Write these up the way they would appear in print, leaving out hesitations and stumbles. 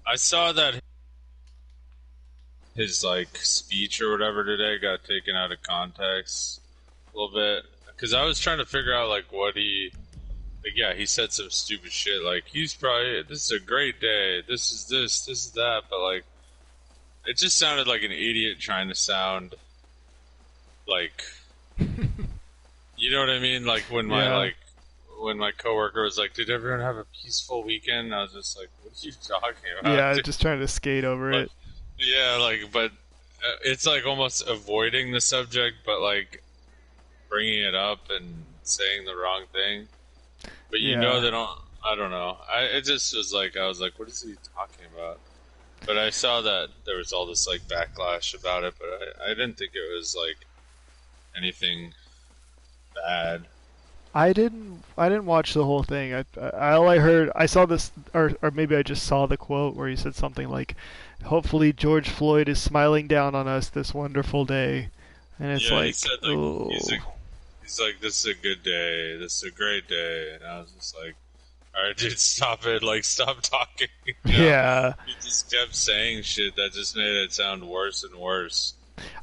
I saw that his like speech or whatever today got taken out of context a little bit because I was trying to figure out like what he like. Yeah, he said some stupid shit like he's probably this is a great day. This is that. But like, it just sounded like an idiot trying to sound like you know what I mean. Like Yeah. when my coworker was like, "Did everyone have a peaceful weekend?" I was just like, "What are you talking about, Yeah, dude?" just trying to skate over Like, it. yeah, like, but it's like almost avoiding the subject, but like bringing it up and saying the wrong thing. But you know Yeah. they don't. I don't know. It just was like I was like, "What is he talking about?" But I saw that there was all this like backlash about it, but I didn't think it was like anything bad. I didn't watch the whole thing. All I heard, I saw this, or maybe I just saw the quote where he said something like, "Hopefully George Floyd is smiling down on us this wonderful day," and it's Yeah, he like, said like oh, he's like, "This is a good day. This is a great day," and I was just like, "All right, dude, stop it! Like, stop talking." You know, yeah. he just kept saying shit that just made it sound worse and worse.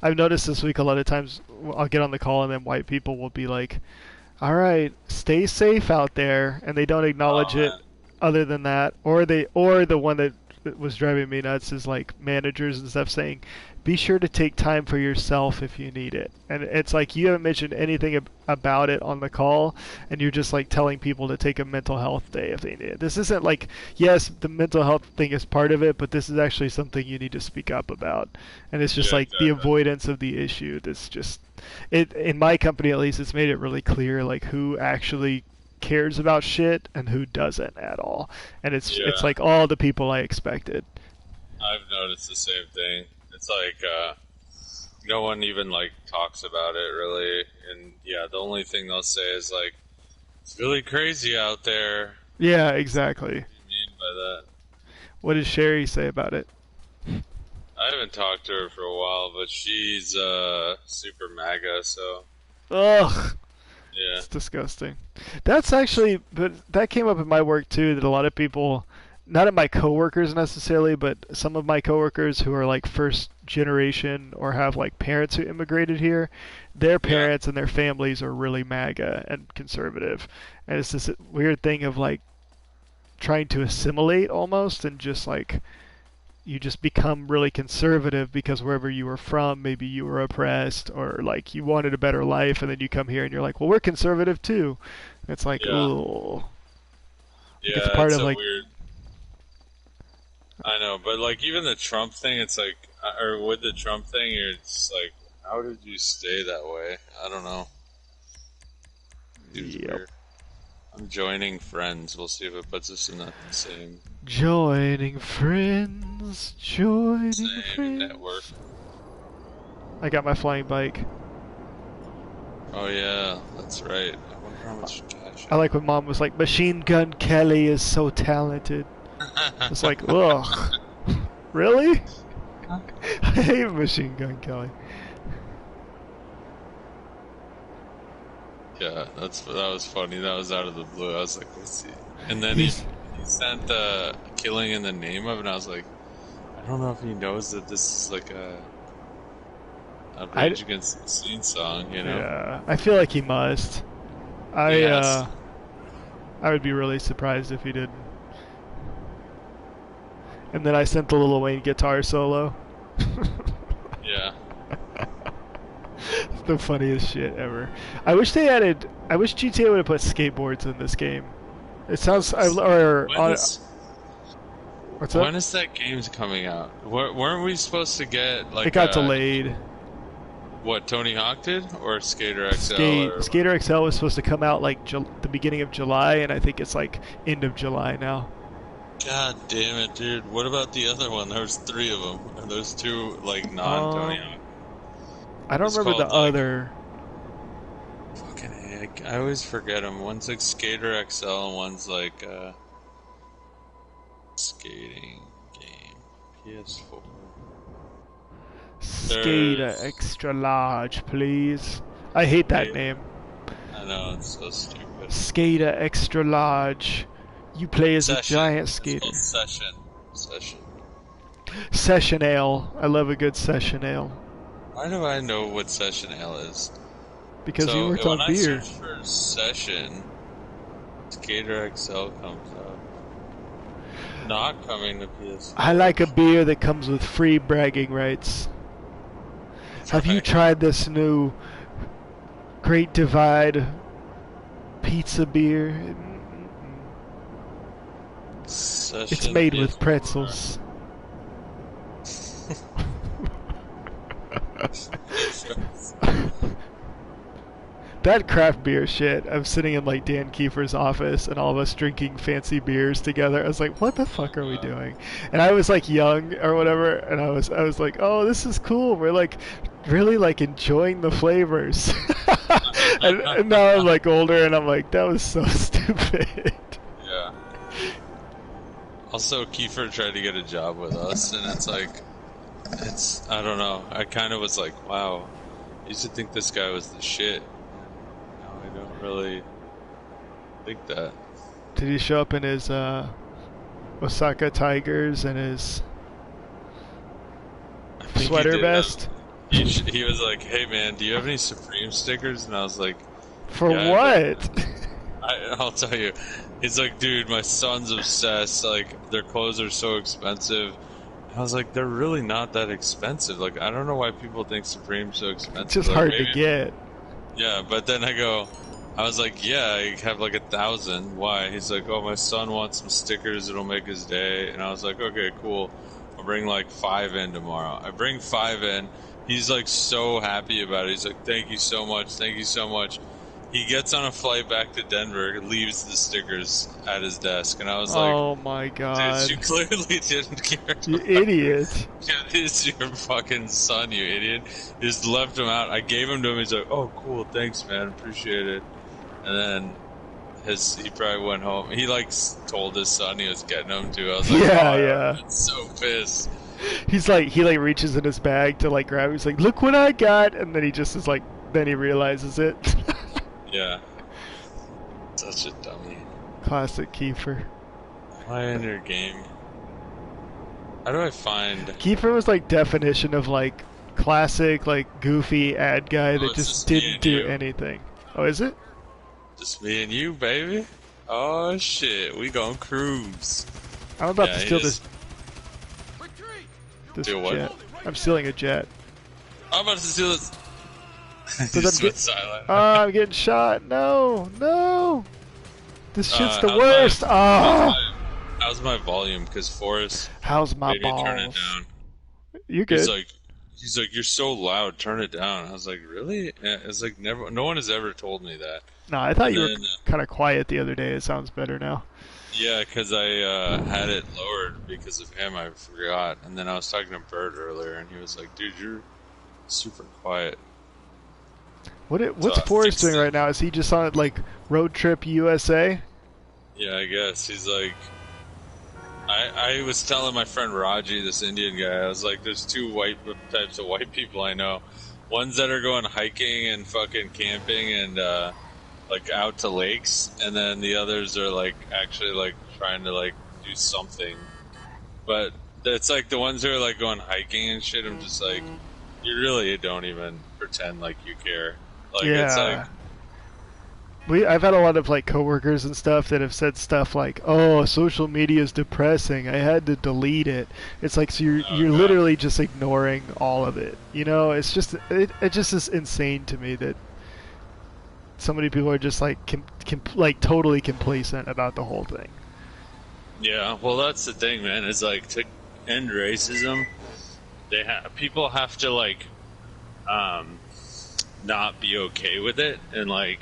I've noticed this week a lot of times I'll get on the call and then white people will be like, "All right, stay safe out there," and they don't Oh acknowledge it. man, Other than that, or the one that was driving me nuts is like managers and stuff saying, "Be sure to take time for yourself if you need it." And it's like you haven't mentioned anything about it on the call, and you're just like telling people to take a mental health day if they need it. This isn't like, yes, the mental health thing is part of it, but this is actually something you need to speak up about. And it's just yeah, like the exactly. avoidance of the issue. That's just it in my company at least. It's made it really clear like who actually cares about shit and who doesn't at all. And it's Yeah, like all the people I expected. I've noticed the same thing. It's like no one even like talks about it really, and yeah, the only thing they'll say is like, "It's really crazy out there." Yeah, It's like, what exactly. do you mean by that? What does Sherry say about it? I haven't talked to her for a while, but she's super MAGA, so Ugh, yeah, it's disgusting. That's actually, but that came up in my work too. That a lot of people, not in my coworkers necessarily, but some of my coworkers who are like first generation or have like parents who immigrated here, their yeah, parents and their families are really MAGA and conservative, and it's this weird thing of like trying to assimilate almost and just like you just become really conservative because wherever you were from, maybe you were oppressed or like you wanted a better life, and then you come here and you're like, well, we're conservative too. And it's like, yeah, oh, like it's yeah. part It's of a like, weird. I know, but like even the Trump thing, it's like, or with the Trump thing, you're just like, how did you stay that way? I don't know. Seems yep. weird. I'm joining friends. We'll see if it puts us in the Joining friends, joining same network. friends. I got my flying bike. Oh yeah, that's right. I wonder how much cash I like when mom was like, Machine Gun Kelly is so talented. I It's like, ugh, really? I hate Machine Gun Kelly. Yeah, that was funny. That was out of the blue. I was like, let's see. And then He's he sent the killing in the name of, it, and I was like, I don't know if he knows that this is like a I Rage Against the Machine song, you know? yeah, I feel like he must. He I has to. uh I would be really surprised if he didn't. And then I sent the Lil Wayne guitar solo. Yeah, It's the funniest shit ever. I wish they added. I wish GTA would have put skateboards in this game. It sounds or when on. is What's up? when is that game's coming out? Weren't we supposed to get It like got delayed. what Tony Hawk did or Skater XL or what? Skater XL was supposed to come out like the beginning of July, and I think it's like end of July now. God damn it, dude! What about the other one? There was three of them, and there's two like non-Tony Um, Hawk. I don't It's remember the called like other. fucking heck. I always forget them. One's like Skater XL, and one's like skating game PS4. Skater There's extra large, please. I hate that Skater. name. I know it's so stupid. Skater extra large. You play as a Session. giant It's called skater. Session. Session. Session ale. I love a good session ale. Why do I know what session ale is? Because you So worked when on I beer. search for session, Skater XL comes up. Not coming to PS4. I like a beer that comes with free bragging rights. Have you Right. tried this new Great Divide pizza beer? Session It's made with PS4. pretzels. That craft beer shit. I'm sitting in like Dan Kiefer's office and all of us drinking fancy beers together. I was like, what the fuck are we doing? And I was like young or whatever, and I was like, oh, this is cool. We're like really like enjoying the flavors. and now I'm like older and I'm like, that was so stupid. Yeah. Also, Kiefer tried to get a job with us, and I don't know. I kind of was like, wow, I used to think this guy was the shit. Now I don't really think that. Did he show up in his Osaka Tigers and his I think he sweater did vest? He was like, hey man, do you have any Supreme stickers? And I was like, For yeah, what? I'll tell you. He's like, dude, my son's obsessed. Like, their clothes are so expensive. I was like, they're really not that expensive. Like, I don't know why people think Supreme's so expensive. It's just like, hard maybe, to get. Yeah, but then I was like, yeah, I have like 1,000. Why? He's like, oh, my son wants some stickers. It'll make his day. And I was like, okay, cool. I'll bring like 5 in tomorrow. I bring 5 in. He's like so happy about it. He's like, thank you so much. Thank you so much. He gets on a flight back to Denver, leaves the stickers at his desk, and I was like, Oh my god. dude, you clearly didn't care. You idiot. It is your fucking son, you idiot. Just left him out. I gave him to him. He's like, oh, cool, thanks, man, appreciate it. And then he probably went home. He like told his son he was getting him to. I was like, Yeah, oh, yeah. I'm so pissed. He like reaches in his bag to like grab it. He's like, look what I got, and then he just is like, then he realizes it. Yeah. Such a dummy. Classic Kiefer. Play in your game. How do I find... Kiefer was like definition of like classic like goofy ad guy that it's just just me didn't and do you. anything. Oh, is it? Just me and you, baby? Oh, shit. We gon' cruise. I'm about Yeah, to he steal just- this Steal what? jet. I'm stealing a jet. I'm about to steal this. I'm He just get- went silent. Oh, I'm getting shot. No, no. This shit's the how's worst. Oh, How's my volume? Because Forrest how's my made me turn it balls? down. You good? He's like, you're so loud. Turn it down. I was like, really? Yeah, it's like never. No one has ever told me that. No, I thought And you were then, kind of quiet the other day. It sounds better now. Yeah, because I had it lowered because of him. I forgot. And then I was talking to Bert earlier, and he was like, dude, you're super quiet. What's I Forrest fixed doing it. right now? Is he just on like Road Trip USA? Yeah, I guess. He's like... I was telling my friend Raji, this Indian guy, I was like, there's 2 types of white people I know. Ones that are going hiking and fucking camping and, like, out to lakes. And then the others are, like, actually, like, trying to, like, do something. But it's like the ones who are, like, going hiking and shit, I'm just like, you really don't even pretend like you care. Like, it's like... I've had a lot of like coworkers and stuff that have said stuff like, "Oh, social media is depressing. I had to delete it." It's like so you're literally just ignoring all of it. You know, it's just it just is insane to me that so many people are just like like totally complacent about the whole thing. Yeah, well, that's the thing, man. Is like to end racism, people have to like, not be okay with it, and like,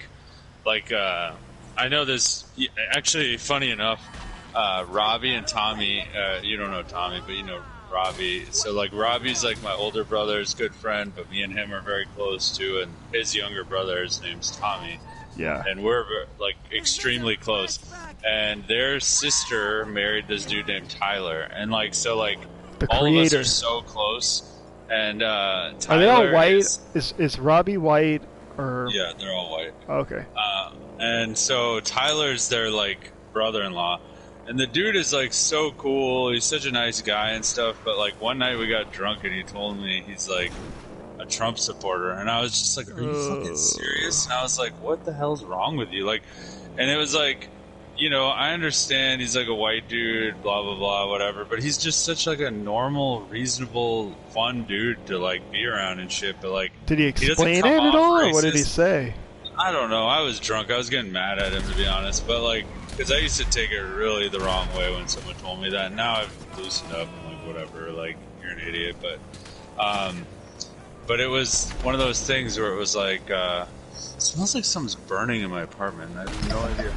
I know this. Actually, funny enough, Robbie and Tommy. You don't know Tommy, but you know Robbie. So like, Robbie's like my older brother's good friend, but me and him are very close too. And his younger brother, his name's Tommy. Yeah. And we're like extremely close. And their sister married this dude named Tyler, and like so like The all of us creator. are so close. And Tyler Are they all white? is- Is Robbie white or? yeah, they're all white. Okay. And so Tyler's their like brother-in-law, And the dude is like so cool. He's such a nice guy and stuff. But like one night we got drunk and he told me he's like a Trump supporter, and I was just like, "Are you fucking serious?" And I was like, "What the hell's wrong with you?" Like, and it was like, you know, I understand he's like a white dude, blah blah blah, whatever. But he's just such like a normal, reasonable, fun dude to like be around and shit. But like, did he explain it at all, or what did he say? I don't know. I was drunk. I was getting mad at him, to be honest. But like, because I used to take it really the wrong way when someone told me that. Now I've loosened up and like, whatever. Like, you're an idiot. But it was one of those things where it was like, it smells like something's burning in my apartment. I have no idea.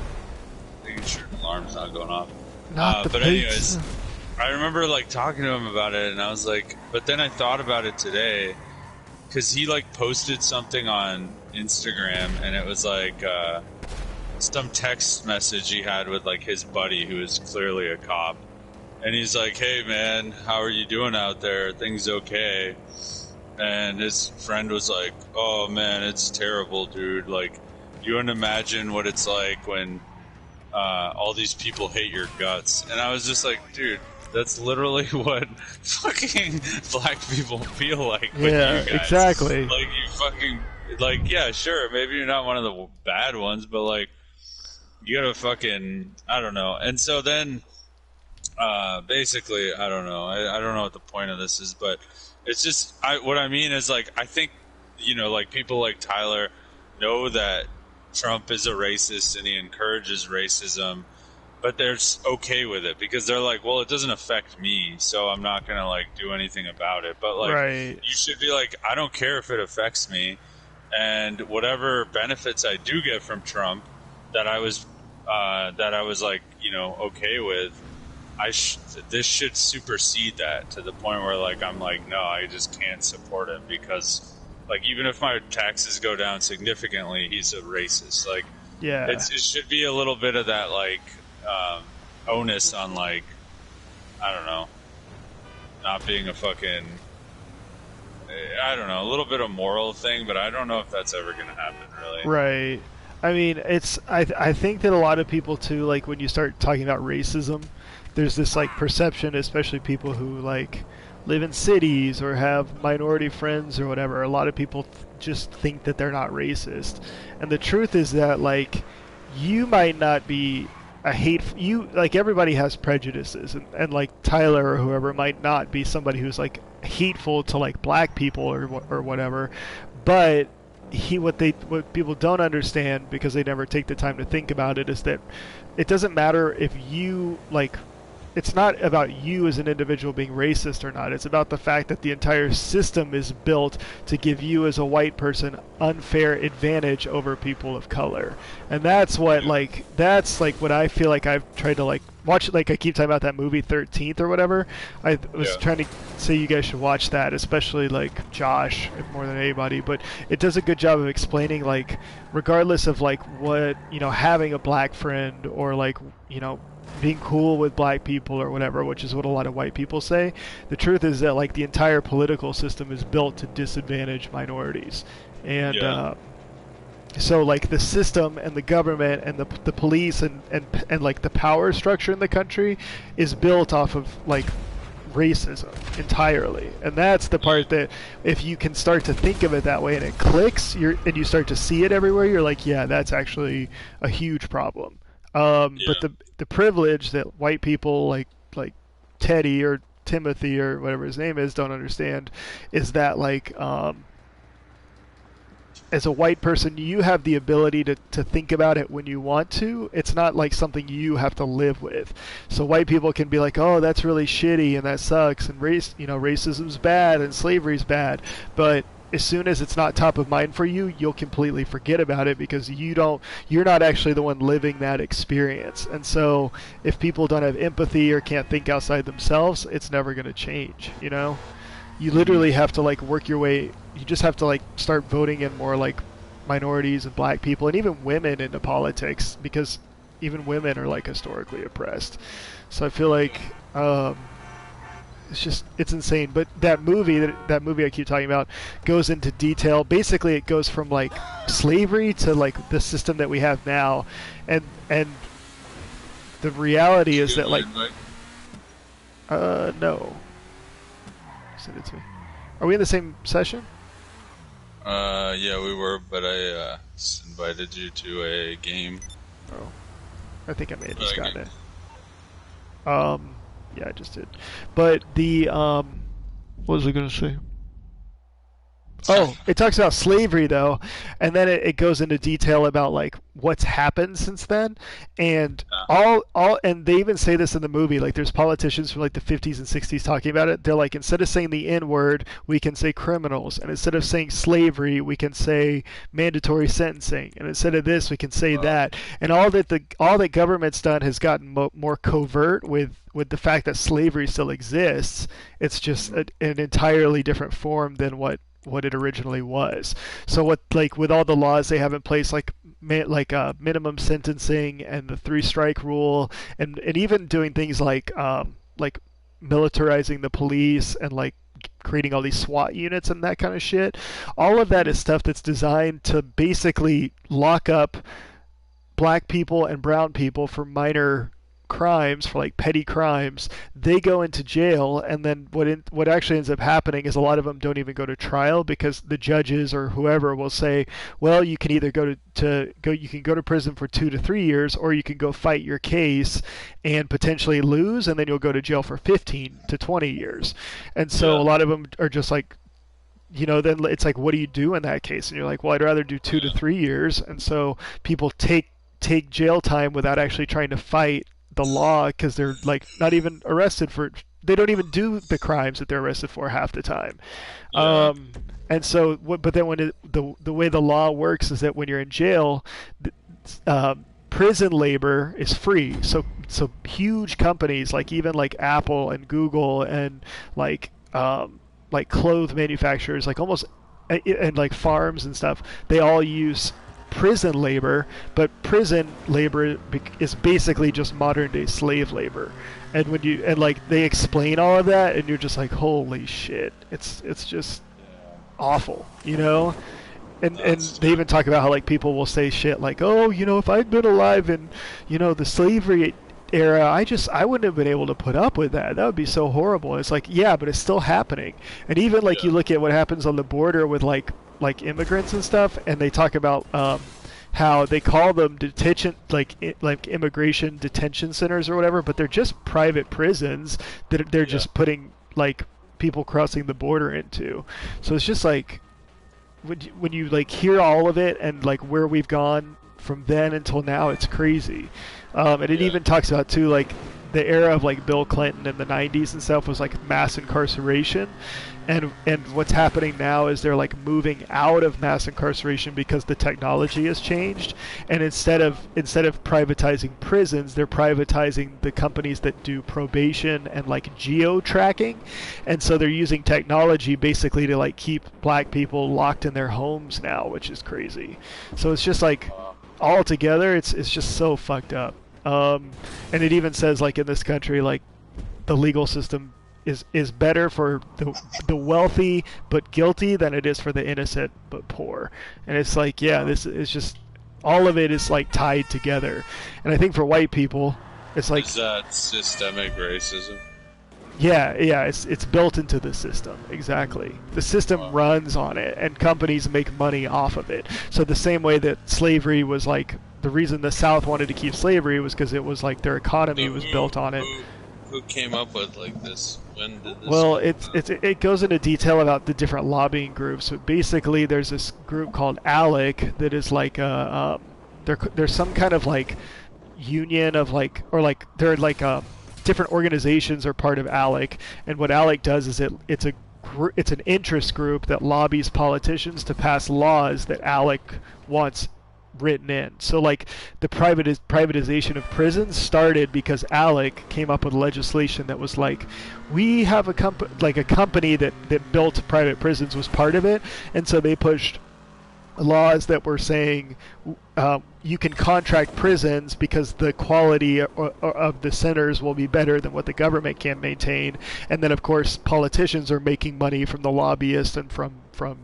Making sure the alarm's not going off. But anyways, I remember like talking to him about it, and I was like, but then I thought about it today, because he like posted something on Instagram, and it was like some text message he had with like his buddy who is clearly a cop, and he's like, "Hey man, how are you doing out there? Things okay?" And his friend was like, "Oh man, it's terrible, dude. Like, you wouldn't imagine what it's like when all these people hate your guts." And I was just like, dude, that's literally what fucking black people feel like with you guys. Exactly. Like, you fucking, like, yeah, sure, maybe you're not one of the bad ones, but like, you gotta fucking, I don't know. And so then, basically, I don't know. I don't know what the point of this is, but it's just, what I mean is, like, I think, you know, like, people like Tyler know that Trump is a racist and he encourages racism, but they're okay with it because they're like, well, it doesn't affect me, so I'm not gonna like do anything about it. But like, right. You should be like, I don't care if it affects me, and whatever benefits I do get from Trump that I was like, you know, okay with, this should supersede that to the point where like I'm like, no, I just can't support him because, like, even if my taxes go down significantly, he's a racist. Like, yeah, it should be a little bit of that like onus on, like, I don't know, not being a fucking, I don't know, a little bit of moral thing, but I don't know if that's ever going to happen, really. Right. I mean, I think that a lot of people too, like when you start talking about racism, there's this like perception, especially people who like live in cities or have minority friends or whatever. A lot of people just think that they're not racist, and the truth is that like you might not be like everybody has prejudices, and like Tyler or whoever might not be somebody who's like hateful to like black people or whatever, but what people don't understand, because they never take the time to think about it, is that it doesn't matter if you like, it's not about you as an individual being racist or not. It's about the fact that the entire system is built to give you as a white person unfair advantage over people of color. And that's what that's what I feel like I've tried to like watch. Like I keep talking about that movie 13th or whatever. I was trying to say you guys should watch that, especially like Josh more than anybody. But it does a good job of explaining, like, regardless of like what, you know, having a black friend or like, you know, being cool with black people or whatever, which is what a lot of white people say. The truth is that like the entire political system is built to disadvantage minorities, and so like the system and the government and the police and like the power structure in the country is built off of like racism entirely. And that's the part that if you can start to think of it that way and it clicks, and you start to see it everywhere, you're like, yeah, that's actually a huge problem. But the privilege that white people like Teddy or Timothy or whatever his name is don't understand is that like as a white person, you have the ability to think about it when you want to. It's not like something you have to live with. So white people can be like, oh, that's really shitty and that sucks, and racism's bad and slavery's bad, but as soon as it's not top of mind for you, you'll completely forget about it because you're not actually the one living that experience. And so if people don't have empathy or can't think outside themselves, it's never going to change, you know? You literally have to like work your way, you just have to like start voting in more like minorities and black people and even women into politics, because even women are like historically oppressed. So I feel like it's insane. But that movie I keep talking about goes into detail. Basically it goes from like slavery to like the system that we have now, and the reality Did is you get that my like invite? no, send it to me. Are we in the same session? Yeah, we were, but I invited you to a game. Oh, I think I may have But just I gotten get, it. Yeah, I just did. But the what was I gonna say? Oh, it talks about slavery though, and then it goes into detail about like what's happened since then, and and they even say this in the movie. Like there's politicians from like the 50s and 60s talking about it. They're like, instead of saying the N word, we can say criminals, and instead of saying slavery, we can say mandatory sentencing, and instead of this, we can say that. And all that government's done has gotten more covert with the fact that slavery still exists. It's just an entirely different form than what it originally was. So what, like with all the laws they have in place, like minimum sentencing and the 3-strike rule, and even doing things like militarizing the police and like creating all these SWAT units and that kind of shit. All of that is stuff that's designed to basically lock up black people and brown people for minor crimes, for like petty crimes. They go into jail, and then what actually ends up happening is a lot of them don't even go to trial, because the judges or whoever will say, well, you can either go to prison for 2 to 3 years, or you can go fight your case and potentially lose, and then you'll go to jail for 15 to 20 years. And so a lot of them are just like, then it's like, what do you do in that case? And you're like, well, I'd rather do 2 to 3 years. And so people take jail time without actually trying to fight the law, because they're like not even arrested for, they don't even do the crimes that they're arrested for half the time. And so but then when the way the law works is that when you're in jail, prison labor is free. So huge companies like even like Apple and Google and like clothes manufacturers, like almost, and like farms and stuff, they all use prison labor. But prison labor is basically just modern day slave labor. And when you, and like they explain all of that, and you're just like, holy shit, it's just awful, And they even talk about how like people will say shit like, oh, if I'd been alive in the slavery era, I wouldn't have been able to put up with that. That would be so horrible. And it's like, yeah, but it's still happening. And even like you look at what happens on the border with like immigrants and stuff, and they talk about how they call them detention, like immigration detention centers or whatever, but they're just private prisons that they're just putting like people crossing the border into. So it's just like, when you like hear all of it and like where we've gone from then until now, it's crazy. And it even talks about too, like the era of like Bill Clinton in the 90s and stuff was like mass incarceration, and what's happening now is they're like moving out of mass incarceration because the technology has changed, and instead of privatizing prisons, they're privatizing the companies that do probation and like geo tracking, and so they're using technology basically to like keep black people locked in their homes now, which is crazy. So it's just like all together, it's just so fucked up. And it even says like in this country, like the legal system is better for the wealthy but guilty than it is for the innocent but poor. And it's like, yeah, this is just, all of it is like tied together. And I think for white people, it's like, is that systemic racism? Yeah, it's built into the system. Exactly. The system runs on it, and companies make money off of it. So the same way that slavery was like, the reason the South wanted to keep slavery was because it was like their economy was built on it. Who came up with like this? When did this? Well, it goes into detail about the different lobbying groups. But basically, there's this group called ALEC that is like there's some kind of like union of like, or like they're like different organizations are part of ALEC, and what ALEC does is it's an interest group that lobbies politicians to pass laws that ALEC wants written in. So like the privatization of prisons started because ALEC came up with legislation that was like, we have a company that built private prisons was part of it, and so they pushed laws that were saying you can contract prisons because the quality of the centers will be better than what the government can maintain. And then of course politicians are making money from the lobbyists and from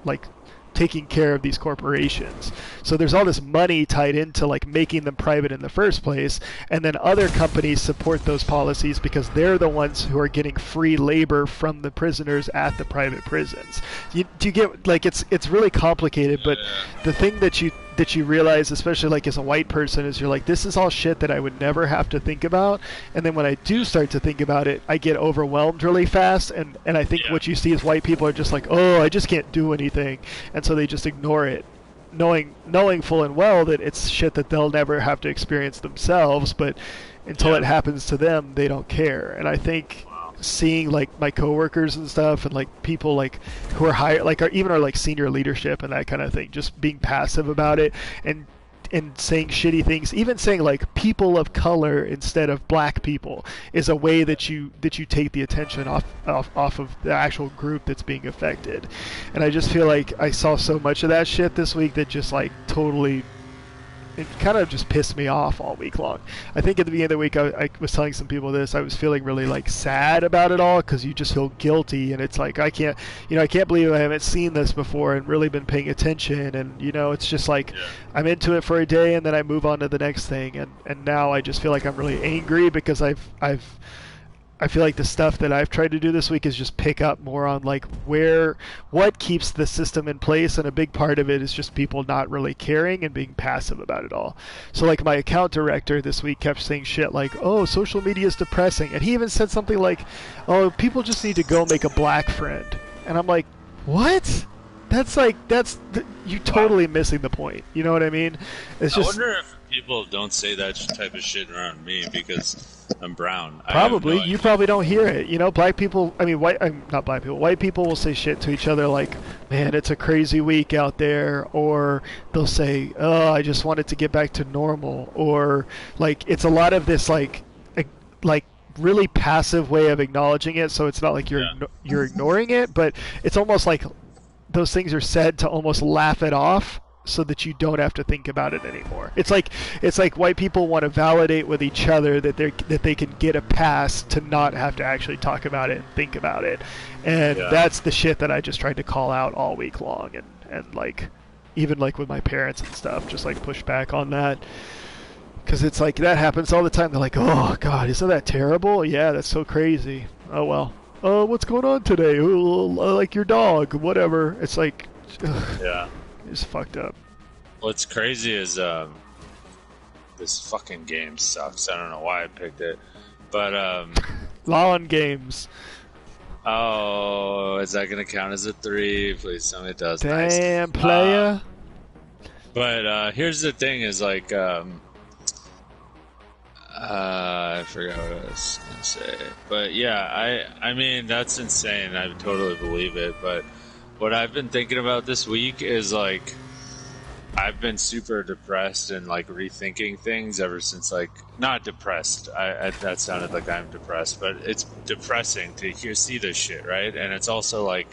like taking care of these corporations. So there's all this money tied into like making them private in the first place, and then other companies support those policies because they're the ones who are getting free labor from the prisoners at the private prisons. Do you get, like, it's really complicated, but the thing that you realize, especially like as a white person, is you're like, this is all shit that I would never have to think about, and then when I do start to think about it, I get overwhelmed really fast, and I think what you see is white people are just like, oh, I just can't do anything, and so they just ignore it, knowing full and well that it's shit that they'll never have to experience themselves, but until it happens to them, they don't care. And I think seeing like my coworkers and stuff, and like people like who are higher, like even our like senior leadership and that kind of thing, just being passive about it and saying shitty things, even saying like people of color instead of black people, is a way that you take the attention off of the actual group that's being affected. And I just feel like I saw so much of that shit this week that just like totally, it kind of just pissed me off all week long. I think at the beginning of the week, I was telling some people this, I was feeling really like sad about it all, because you just feel guilty, and it's like, I can't believe I haven't seen this before and really been paying attention, and it's just like, I'm into it for a day and then I move on to the next thing, and now I just feel like I'm really angry because I feel like the stuff that I've tried to do this week is just pick up more on like what keeps the system in place, and a big part of it is just people not really caring and being passive about it all. So like my account director this week kept saying shit like, oh, social media is depressing, and he even said something like, oh, people just need to go make a black friend, and I'm like, what? You're totally missing the point. You know what I mean? It's just, I wonder if people don't say that type of shit around me because I'm brown. Probably. You probably don't hear it. Black people, not black people, white people will say shit to each other like, man, it's a crazy week out there, or they'll say, oh, I just wanted to get back to normal, or like, it's a lot of this like really passive way of acknowledging it, so it's not like you're ignoring it, but it's almost like those things are said to almost laugh it off, so that you don't have to think about it anymore. It's like white people want to validate with each other that they can get a pass to not have to actually talk about it and think about it. And that's the shit that I just tried to call out all week long, and like even like with my parents and stuff, just like push back on that. Because it's like that happens all the time. They're like, oh god, isn't that terrible? Yeah, that's so crazy. Oh well. Oh, what's going on today? Oh, like your dog, whatever. It's like, ugh. It's fucked up. What's crazy is this fucking game sucks. I don't know why I picked it, but lawn games. Oh, is that gonna count as a 3? Please tell me it does. Damn, nice. Player. But here's the thing: is like I forgot what I was gonna say, but yeah, I mean that's insane. I totally believe it, but what I've been thinking about this week is like I've been super depressed and like rethinking things ever since, like, not depressed. That sounded like I'm depressed, but it's depressing to see this shit, right? And it's also like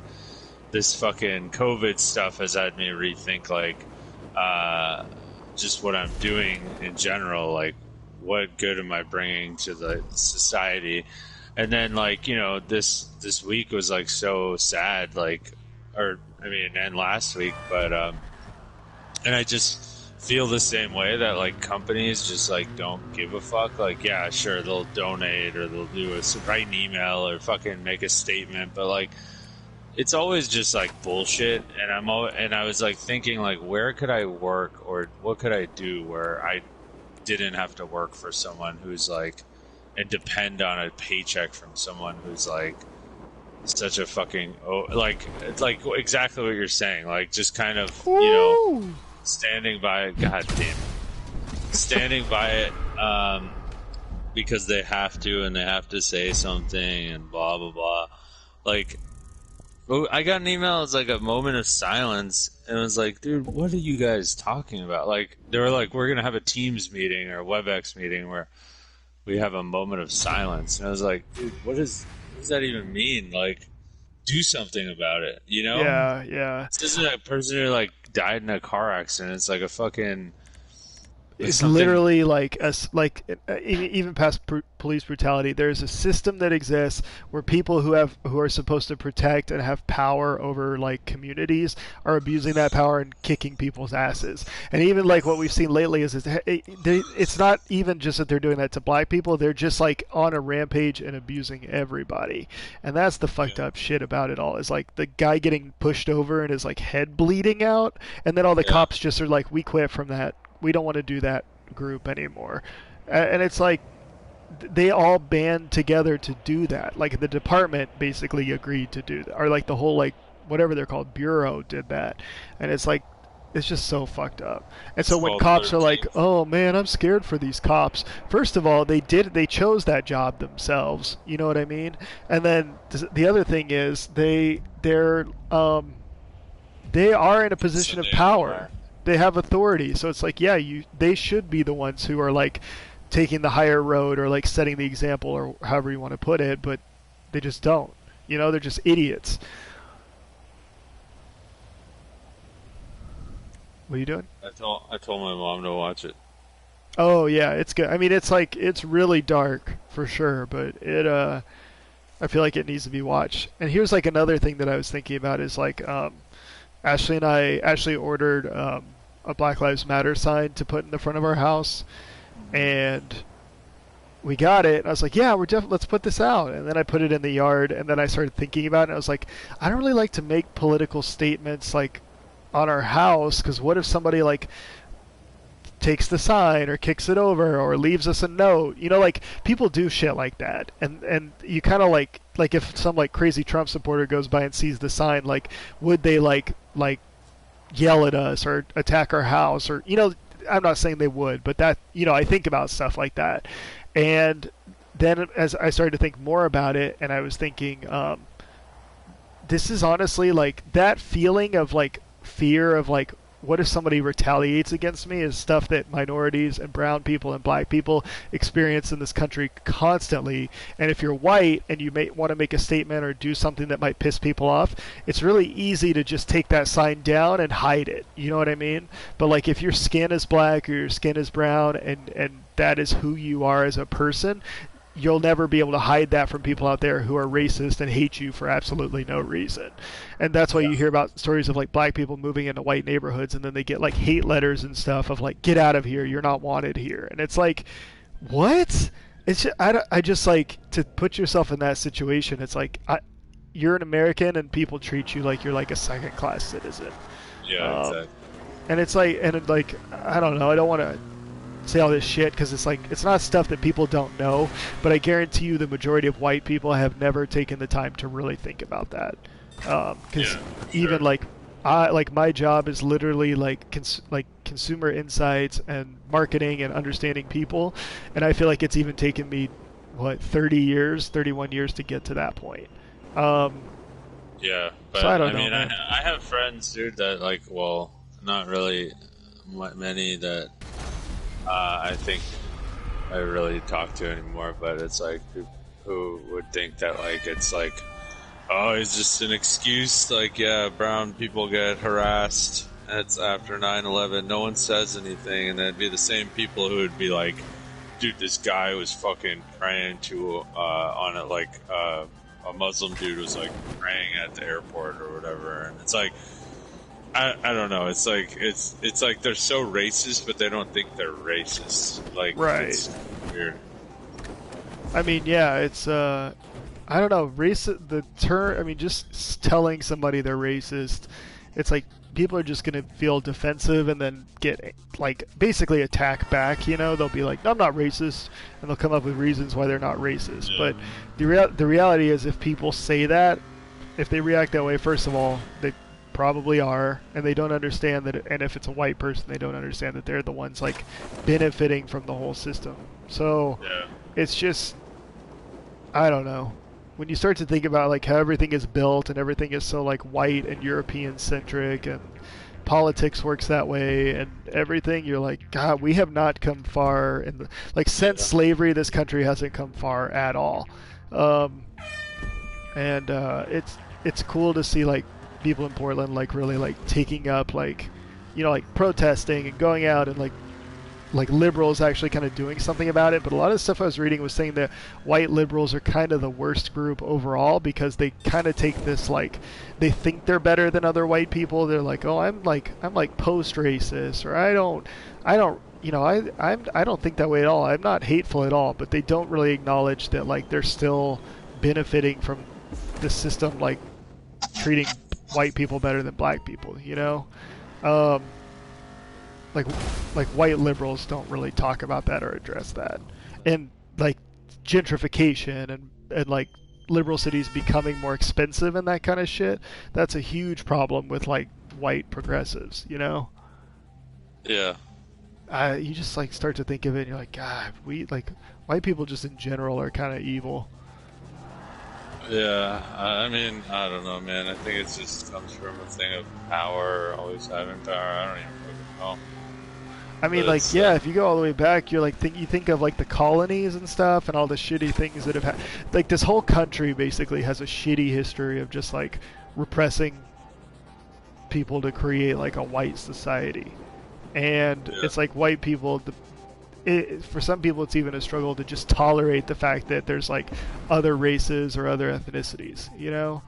this fucking COVID stuff has had me rethink like just what I'm doing in general, like what good am I bringing to the society? And then like, this week was like so sad, like, and last week, but and I just feel the same way that like companies just like don't give a fuck. Like, yeah, sure, they'll donate or they'll do write an email or fucking make a statement, but like it's always just like bullshit. And I was like thinking like, where could I work or what could I do where I didn't have to work for someone who's like and depend on a paycheck from someone who's like such a fucking like exactly what you're saying, like just kind of standing by it, standing by it because they have to and they have to say something and blah blah blah. Like I got an email, it was like a moment of silence, and it was like, dude, what are you guys talking about? Like they were like, we're gonna have a Teams meeting or a WebEx meeting where we have a moment of silence, and I was like, dude, what does that even mean? Like, do something about it, Yeah. This isn't a person who like died in a car accident. It's like a fucking It's is something. literally like us, like even past police brutality. There's a system that exists where people who are supposed to protect and have power over like communities are abusing that power and kicking people's asses. And even like what we've seen lately is it's not even just that they're doing that to black people. They're just like on a rampage and abusing everybody. And that's the Yeah, fucked up shit about it all. Is like the guy getting pushed over and his like head bleeding out, and then all the yeah, cops just are like, we quit from that, we don't want to do that group anymore. And it's like they all band together to do that. Like the department basically agreed to do that, or like the whole like whatever they're called bureau did that, and it's like it's just so fucked up. And it's so when called cops are like, 13th. "Oh man, I'm scared for these cops." First of all, they chose that job themselves. You know what I mean? And then the other thing is they are in a It's the position of name of power. our. They have authority. So it's like, yeah, they should be the ones who are like taking the higher road or like setting the example or however you want to put it, but they just don't. You know, they're just idiots. What are you doing? I told my mom to watch it. Oh yeah, it's good. I mean, it's like it's really dark for sure, but I feel like it needs to be watched. And here's like another thing that I was thinking about is like Ashley and I actually ordered a Black Lives Matter sign to put in the front of our house, and we got it. And I was like, yeah, let's put this out. And then I put it in the yard, and then I started thinking about it. And I was like, I don't really like to make political statements like on our house, because what if somebody like takes the sign or kicks it over or leaves us a note? You know, like people do shit like that, and you kind of like if some like crazy Trump supporter goes by and sees the sign, like would they like yell at us or attack our house, or you know, I'm not saying they would, but that, you know, I think about stuff like that. And then as I started to think more about it, and I was thinking, this is honestly like that feeling of like fear of like what if somebody retaliates against me is stuff that minorities and brown people and black people experience in this country constantly. And if you're white and you may want to make a statement or do something that might piss people off, it's really easy to just take that sign down and hide it. You know what I mean? But like if your skin is black or your skin is brown, and that is who you are as a person, you'll never be able to hide that from people out there who are racist and hate you for absolutely no reason. And that's why Yeah, you hear about stories of like black people moving into white neighborhoods, and then they get like hate letters and stuff of like, get out of here, you're not wanted here. And it's like, what? It's just, I just like to put yourself in that situation. It's like you're an American and people treat you like you're like a second class citizen. yeah, Um, exactly. and it's like, and it, like, I don't know, I don't want to say all this shit because it's like it's not stuff that people don't know, but I guarantee you the majority of white people have never taken the time to really think about that. Because Yeah, for even sure. like my job is literally like like consumer insights and marketing and understanding people, and I feel like it's even taken me what 30 years, 31 years to get to that point. Um, Yeah, so I but don't I know, mean, I man. I have friends, dude, that like, well, not really many that I think I really talk to anymore. But it's like who would think that like it's like, oh, it's just an excuse. Like, yeah, brown people get harassed. It's after 9/11. No one says anything, and then it'd be the same people who would be like, dude, this guy was fucking praying to on it like a Muslim dude was like praying at the airport or whatever, and it's like I don't know. It's like they're so racist, but they don't think they're racist. Like Right. it's weird. I mean, yeah, it's I don't know, the term. I mean, just telling somebody they're racist, it's like people are just gonna feel defensive and then get like basically attack back. You know, they'll be like, "I'm not racist," and they'll come up with reasons why they're not racist. Yeah, But the reality is, if people say that, if they react that way, first of all, they probably are, and they don't understand that. And if it's a white person, they don't understand that they're the ones like benefiting from the whole system. So yeah, it's just, I don't know. When you start to think about like how everything is built and everything is so like white and European centric, and politics works that way and everything, you're like, God, we have not come far in like since yeah, slavery, this country hasn't come far at all. Um, and it's cool to see like people in Portland like really like taking up like, you know, like protesting and going out and like like liberals actually kind of doing something about it. But a lot of the stuff I was reading was saying that white liberals are kind of the worst group overall because they kind of take this like they think they're better than other white people. They're like, oh, I'm like post racist, or I don't I don't think that way at all. I'm not hateful at all. But they don't really acknowledge that like they're still benefiting from the system, like treating white people better than black people. Um, like like white liberals don't really talk about that or address that, and like gentrification and like liberal cities becoming more expensive and that kind of shit. That's a huge problem with like white progressives. Yeah. You just like start to think of it and you're like, God, we like white people just in general are kind of evil. Yeah, I mean, I don't know, man. I think it just comes from a thing of power, always having power. I don't even fucking know. I mean, But like, it's, yeah, if you go all the way back, you're like, you think of like the colonies and stuff and all the shitty things that have happened. Like, this whole country basically has a shitty history of just like repressing people to create like a white society. And yeah, it's like white people, for some people, it's even a struggle to just tolerate the fact that there's like other races or other ethnicities. yeah,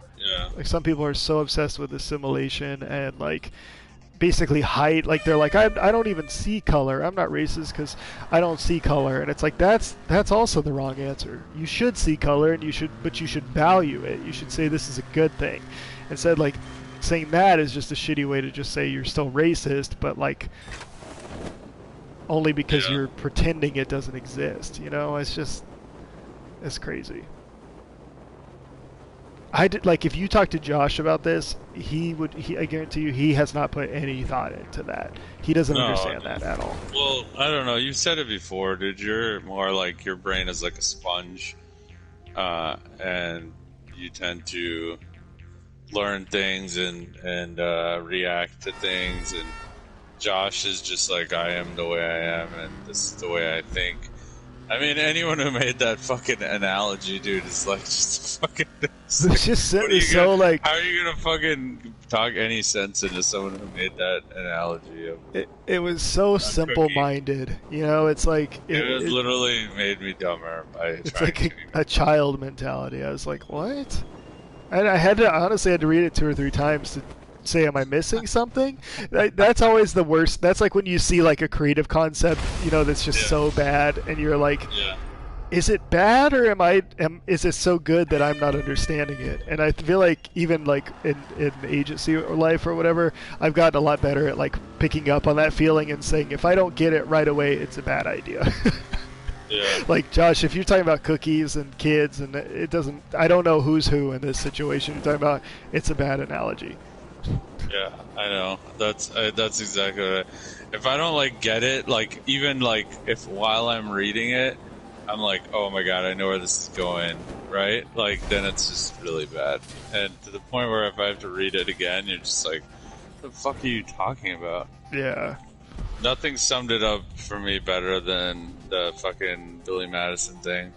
Like, some people are so obsessed with assimilation and like basically hide, like they're like, I don't even see color, I'm not racist because I don't see color. And it's like that's also the wrong answer. You should see color, and you should value it. You should say this is a good thing. Instead, like, saying that is just a shitty way to just say you're still racist, but like only because yeah. you're pretending it doesn't exist. It's crazy. I did, like, if you talk to Josh about this, I guarantee you he has not put any thought into that. He doesn't No, understand that at all. well, I don't know. You've said it before, dude. You're more like your brain is like a sponge, and you tend to learn things and react to things. And Josh is just like, I am the way I am, and this is the way I think. I mean, anyone who made that fucking analogy, dude, is like just fucking. It's just what are you so gonna, like how are you gonna fucking talk any sense into someone who made that analogy? it was so simple-minded. It's like It literally made me dumber by it's trying like to. a child mentality. I was like, what? And I had to read it 2 or 3 times to say, am I missing something? That's always the worst. That's like when you see like a creative concept, that's just so bad, and you're like, Yeah. is it bad, or is it so good that I'm not understanding it? And I feel like even like in agency or life or whatever, I've gotten a lot better at like picking up on that feeling and saying, if I don't get it right away, it's a bad idea. Yeah. Like, Josh, if you're talking about cookies and kids, and I don't know who's who in this situation you're talking about, it's a bad analogy. Yeah, I know. That's exactly what if I don't like get it, like even like if while I'm reading it, I'm like, oh my god, I know where this is going, right? Like then it's just really bad, and to the point where if I have to read it again, you're just like, what the fuck are you talking about? Yeah. Nothing summed it up for me better than the fucking Billy Madison thing.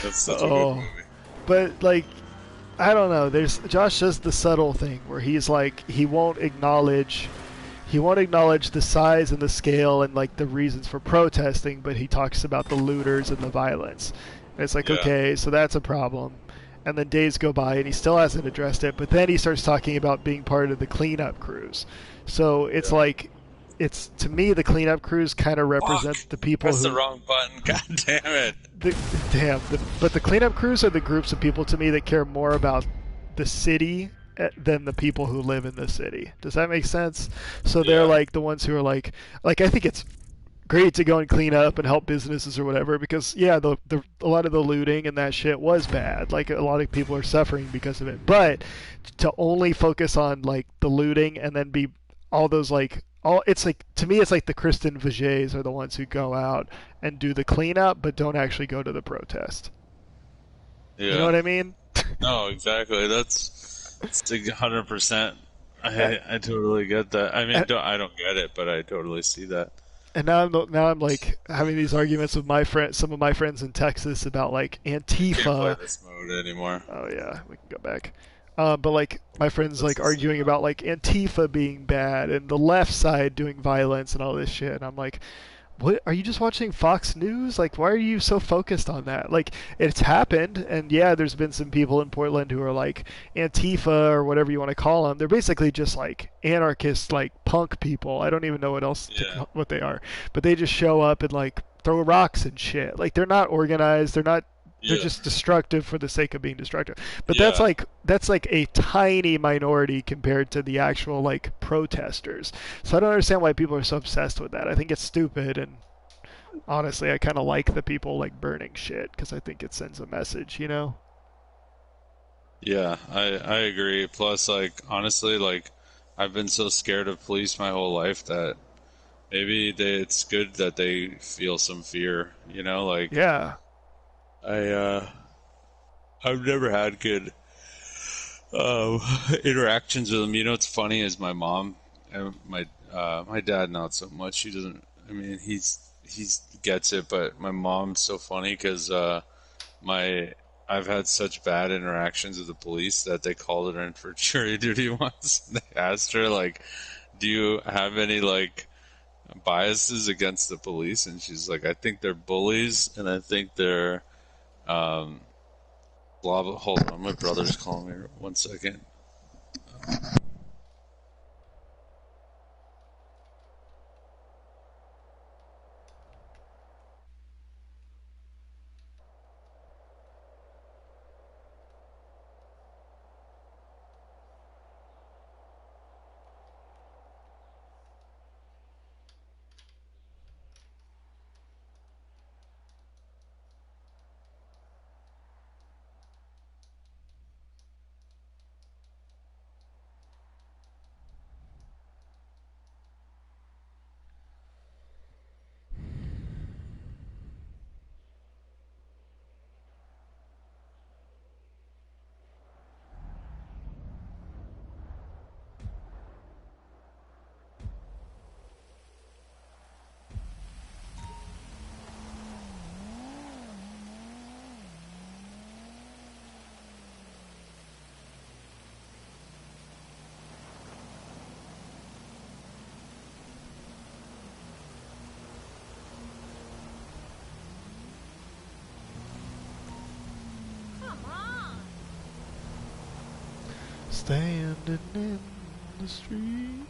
That's such a good movie. But like, I don't know. Josh does the subtle thing where he's like, he won't acknowledge the size and the scale and like the reasons for protesting, but he talks about the looters and the violence. And it's like, okay, so that's a problem. And then days go by and he still hasn't addressed it, but then he starts talking about being part of the cleanup crews. So it's like, to me, the cleanup crews kind of represent the people Press the wrong button. God damn it. But the cleanup crews are the groups of people to me that care more about the city than the people who live in the city. Does that make sense? So they're like the ones who are like I think it's great to go and clean up and help businesses or whatever, because a lot of the looting and that shit was bad. Like, a lot of people are suffering because of it. But to only focus on like the looting and then be all those like it's like, to me, it's like the Kristen Vigiers are the ones who go out and do the cleanup but don't actually go to the protest. Yeah. You know what I mean? No, exactly. That's 100%. I totally get that. I mean, I don't get it, but I totally see that. And now I'm like having these arguments with some of my friends in Texas about like Antifa. Can't play this mode anymore. Oh yeah, we can go back. But like my friends What's like this arguing about? about like Antifa being bad and the left side doing violence and all this shit, and I'm like, what are you just watching Fox News? Like, why are you so focused on that? Like, it's happened, and yeah, there's been some people in Portland who are like Antifa or whatever you want to call them. They're basically just like anarchist, like punk people. I don't even know what else Yeah, what they are, but they just show up and like throw rocks and shit. Like, they're not organized. They're not. They're yeah, just destructive for the sake of being destructive. But yeah, that's like a tiny minority compared to the actual like protesters. So I don't understand why people are so obsessed with that. I think it's stupid, and honestly, I kind of like the people like burning shit because I think it sends a message, you know? yeah. I agree. Plus, like honestly, like I've been so scared of police my whole life that it's good that they feel some fear. You know, like Yeah. I I've never had good interactions with them. You know, what's funny is my mom and my dad not so much. He doesn't. I mean, he's gets it, but my mom's so funny because my I've had such bad interactions with the police that they called her in for jury duty once. They asked her like, "Do you have any like biases against the police?" And she's like, "I think they're bullies, and I think they're um, blah blah." Hold on, my brother's calling me. 1 second. Standing in the street.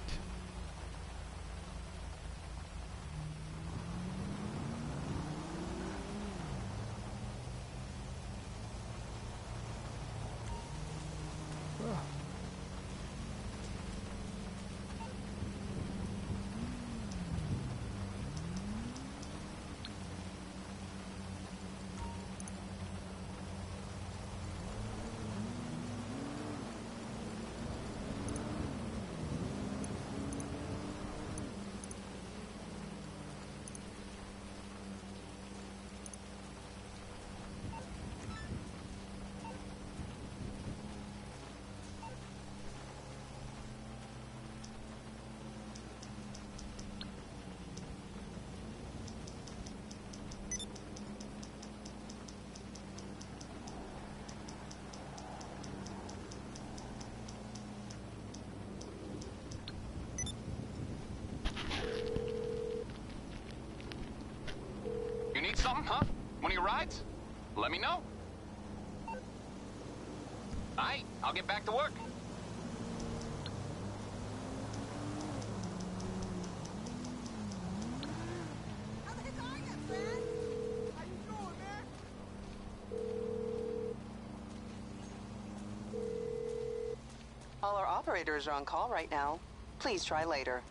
You need something, huh? One of your rides? Let me know. Alright, I'll get back to work. All our operators are on call right now. Please try later.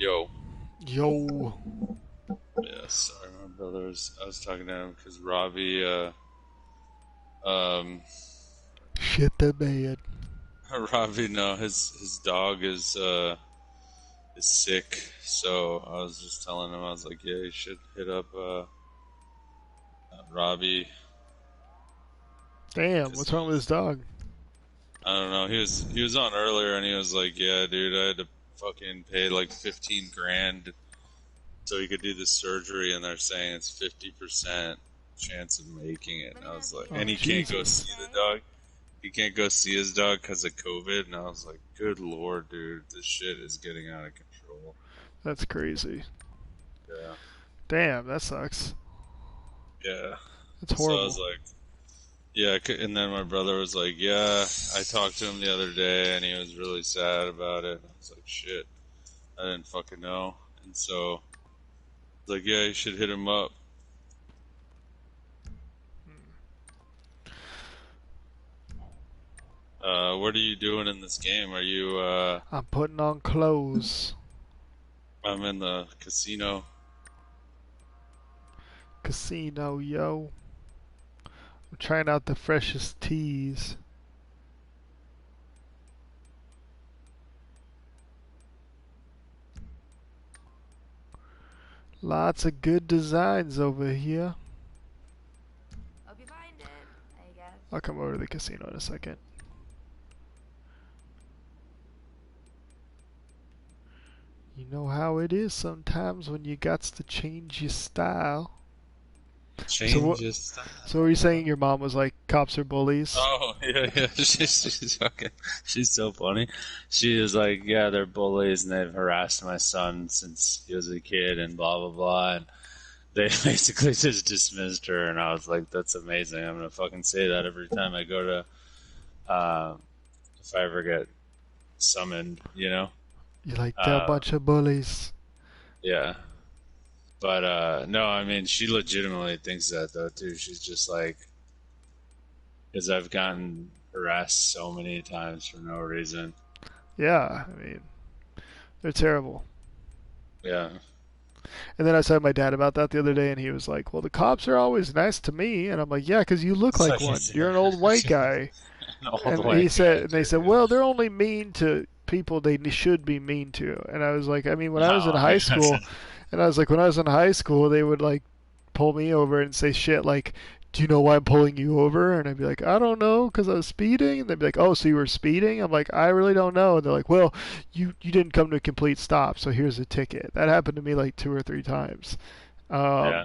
Yo. Yo. Yeah, sorry, my brother I was talking to him because Robbie, Shit the bed. Robbie, no, his dog is sick, so I was just telling him, I was like, yeah, you should hit up, Robbie. Damn, what's wrong with his dog? I don't know, he was on earlier and he was like, yeah, dude, I had to fucking pay like 15 grand so he could do this surgery, and they're saying it's 50% chance of making it. And I was like, and he can't go see the dog. He can't go see his dog because of COVID. And I was like, good lord, dude, this shit is getting out of control. That's crazy. Yeah. Damn, that sucks. Yeah. That's horrible. So I was like, yeah, and then my brother was like, yeah, I talked to him the other day, and he was really sad about it. And I was like, shit, I didn't fucking know. And so like, yeah, you should hit him up. What are you doing in this game? Are you, I'm putting on clothes. I'm in the casino. Casino, yo. I'm trying out the freshest teas. Lots of good designs over here. Hope you find it, I guess. I'll come over to the casino in a second. You know how it is sometimes when you got to change your style. Change his style. So were you saying your mom was like, cops are bullies? Oh, yeah. She's fucking, she's so funny. She is like, yeah, they're bullies and they've harassed my son since he was a kid and blah, blah, blah. And they basically just dismissed her. And I was like, that's amazing. I'm going to fucking say that every time I go to, if I ever get summoned, you know? You're like, they're a bunch of bullies. Yeah. But, no, I mean, she legitimately thinks that, though, too. She's just like, because I've gotten harassed so many times for no reason. Yeah, I mean, they're terrible. Yeah. And then I said to my dad about that the other day, and he was like, well, the cops are always nice to me. And I'm like, yeah, because you look like one. You're an old white guy. They said, well, they're only mean to people they should be mean to. And I was like, I mean, when I was in high school, they would like pull me over and say shit like, do you know why I'm pulling you over? And I'd be like, I don't know, because I was speeding. And they'd be like, oh, so you were speeding? I'm like, I really don't know. And they're like, well, you didn't come to a complete stop, so here's a ticket. That happened to me like 2 or 3 times. Yeah.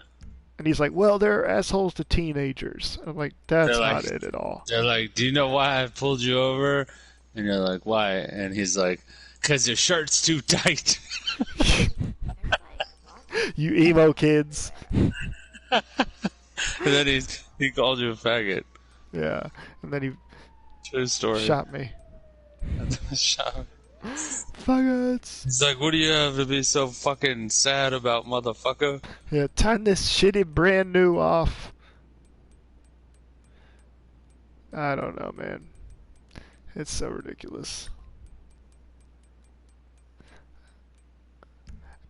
And he's like, well, they're assholes to teenagers. I'm like, that's not it at all. They're like, do you know why I pulled you over? And you're like, why? And he's like, because your shirt's too tight. You emo kids. And then he called you a faggot. Yeah. And then he True story. shot me. Shot. Faggots. He's like, what do you have to be so fucking sad about, motherfucker? Yeah, turn this shitty brand new off. I don't know, man. It's so ridiculous.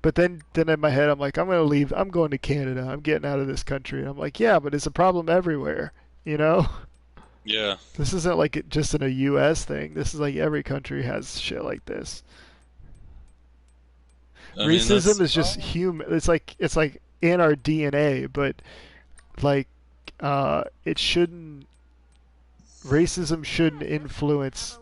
But then in my head, I'm like, I'm going to leave. I'm going to Canada. I'm getting out of this country. And I'm like, yeah, but it's a problem everywhere, you know? Yeah. This isn't like just in a U.S. thing. This is like every country has shit like this. Racism is just human. It's like in our DNA, but like it shouldn't. Racism shouldn't influence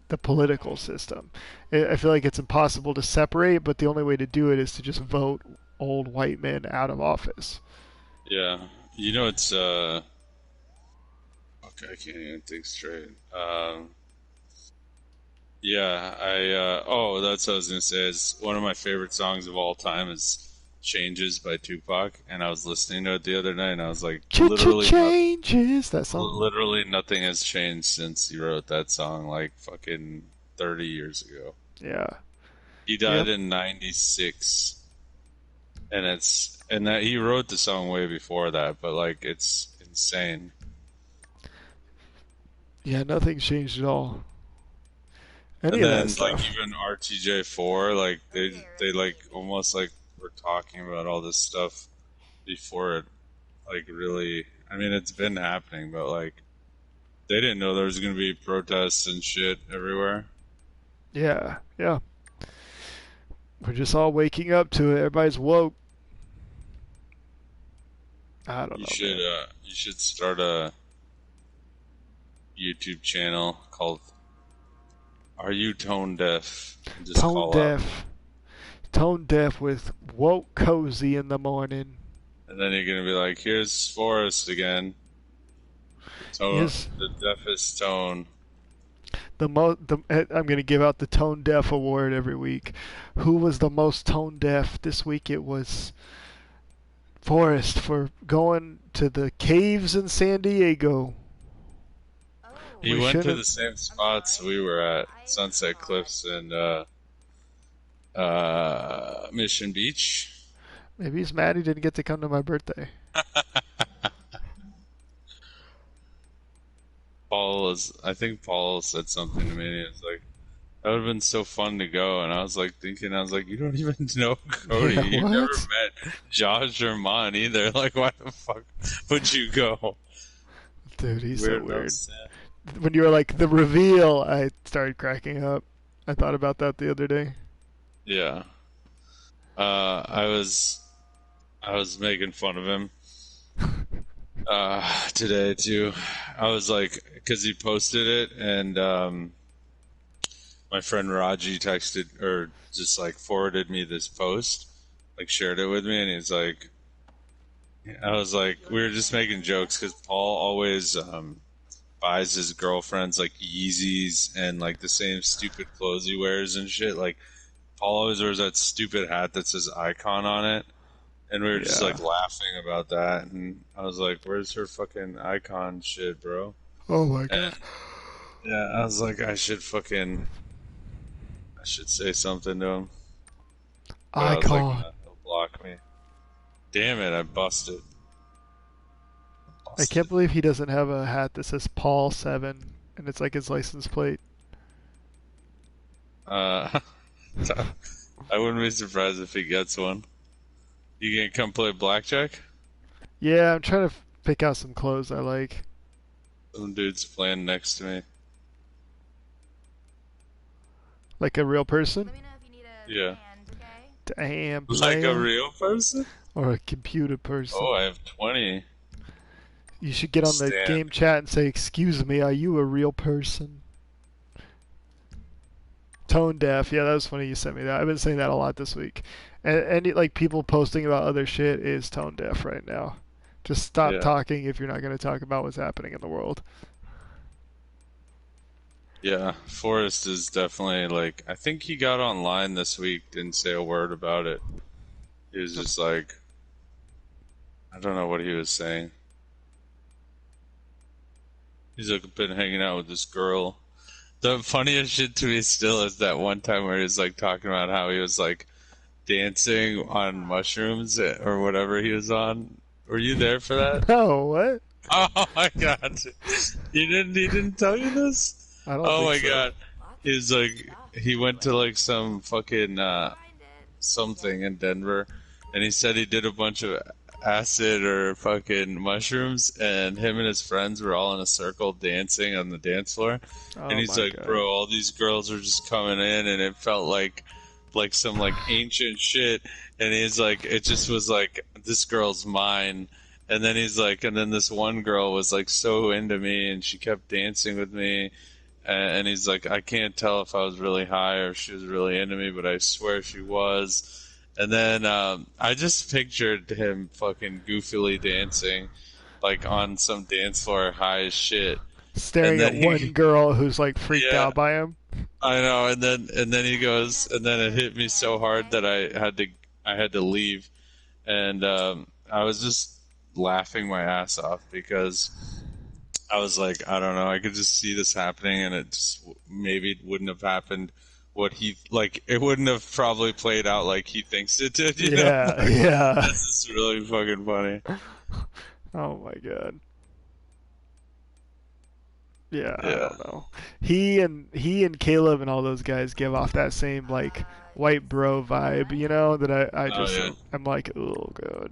the political system. I feel like it's impossible to separate, but the only way to do it is to just vote old white men out of office. Yeah. You know, it's okay, I can't even think straight. Yeah, that's what I was gonna say. Is one of my favorite songs of all time is "Changes" by Tupac, and I was listening to it the other night, and I was like, literally, changes. That song. Literally nothing has changed since he wrote that song, like fucking 30 years ago. Yeah. He died in '96, and that he wrote the song way before that, but like it's insane. Yeah, nothing's changed at all. Any And of then that like stuff. even RTJ4, like they like almost like were talking about all this stuff before it like really. I mean, it's been happening, but like they didn't know there was gonna be protests and shit everywhere. Yeah, yeah. We're just all waking up to it. Everybody's woke. I don't know, man. You should start a YouTube channel called "Are You Tone Deaf?" and just Tone call up. deaf. Tone deaf with woke cozy in the morning. And then you're gonna be like, "Here's Forrest again, Yes. the deafest tone." I'm gonna give out the tone deaf award every week. Who was the most tone deaf this week? It was Forrest for going to the caves in San Diego. Oh. He We went to should've- the same spots we were at, Sunset Cliffs and Mission Beach. Maybe he's mad he didn't get to come to my birthday. I think Paul said something to me, and he was like, "That would have been so fun to go." And I was like, you don't even know Cody. Yeah, You've what? never met Josh or Mon either. Like, why the fuck would you go? Dude, he's so weird. Weirdos. When you were like, the reveal, I started cracking up. I thought about that the other day. Yeah. I was making fun of him today too. I was like, because he posted it, and my friend Raji texted or just like forwarded me this post, like shared it with me, and he's like, I was like, we were just making jokes because Paul always buys his girlfriends like Yeezys and like the same stupid clothes he wears and shit. Like Paul always wears that stupid hat that says Icon on it. And we were just Yeah. like laughing about that, and I was like, "Where's her fucking Icon shit, bro?" Oh my And, god. yeah, I was like, I should say something to him. But I was like, Icon. nah, he'll block me. Damn it, I busted. I can't believe he doesn't have a hat that says Paul 7 and it's like his license plate. I wouldn't be surprised if he gets one. You gonna come play blackjack? Yeah, I'm trying to pick out some clothes I like. Some dude's playing next to me. Like a real person? Let me know if you need a Yeah. hand, okay? Damn, Like a player. real person? Or a computer person. Oh, I have 20. You should get on the Stand. game chat and say, "Excuse me, are you a real person?" Tone deaf. Yeah, that was funny you sent me that. I've been saying that a lot this week. And like people posting about other shit is tone deaf right now. Just stop Yeah. talking if you're not going to talk about what's happening in the world. Yeah, Forrest is definitely like, I think he got online this week, didn't say a word about it. He was just like, I don't know what he was saying. He's like been hanging out with this girl. The funniest shit to me still is that one time where he was like talking about how he was like dancing on mushrooms or whatever he was on. Were you there for that? No, what? Oh my god. He didn't tell you this? I don't Oh my think so. god. He was like, he went to like some fucking Find it. something in Denver, and he said he did a bunch of acid or fucking mushrooms, and him and his friends were all in a circle dancing on the dance floor. Oh And he's my like, God. bro, all these girls are just coming in, and it felt like some like ancient shit. And he's like, it just was like, this girl's mine. And then he's like, and then this one girl was like so into me, and she kept dancing with me. And he's like, I can't tell if I was really high or if she was really into me, but I swear she was. And then I just pictured him fucking goofily dancing, like on some dance floor, high as shit. Staring and at then one he- girl who's like freaked Yeah. out by him. I know. And then he goes, and then it hit me so hard that I had to leave, and I was just laughing my ass off because I was like, I don't know, I could just see this happening, and it just maybe it wouldn't have happened. What he like, it wouldn't have probably played out like he thinks it did. You know? Yeah, yeah. This is really fucking funny. Oh my God. Yeah, I Yeah. don't know. He and Caleb and all those guys give off that same like white bro vibe, you know, that I Oh just yeah. I'm like, oh god.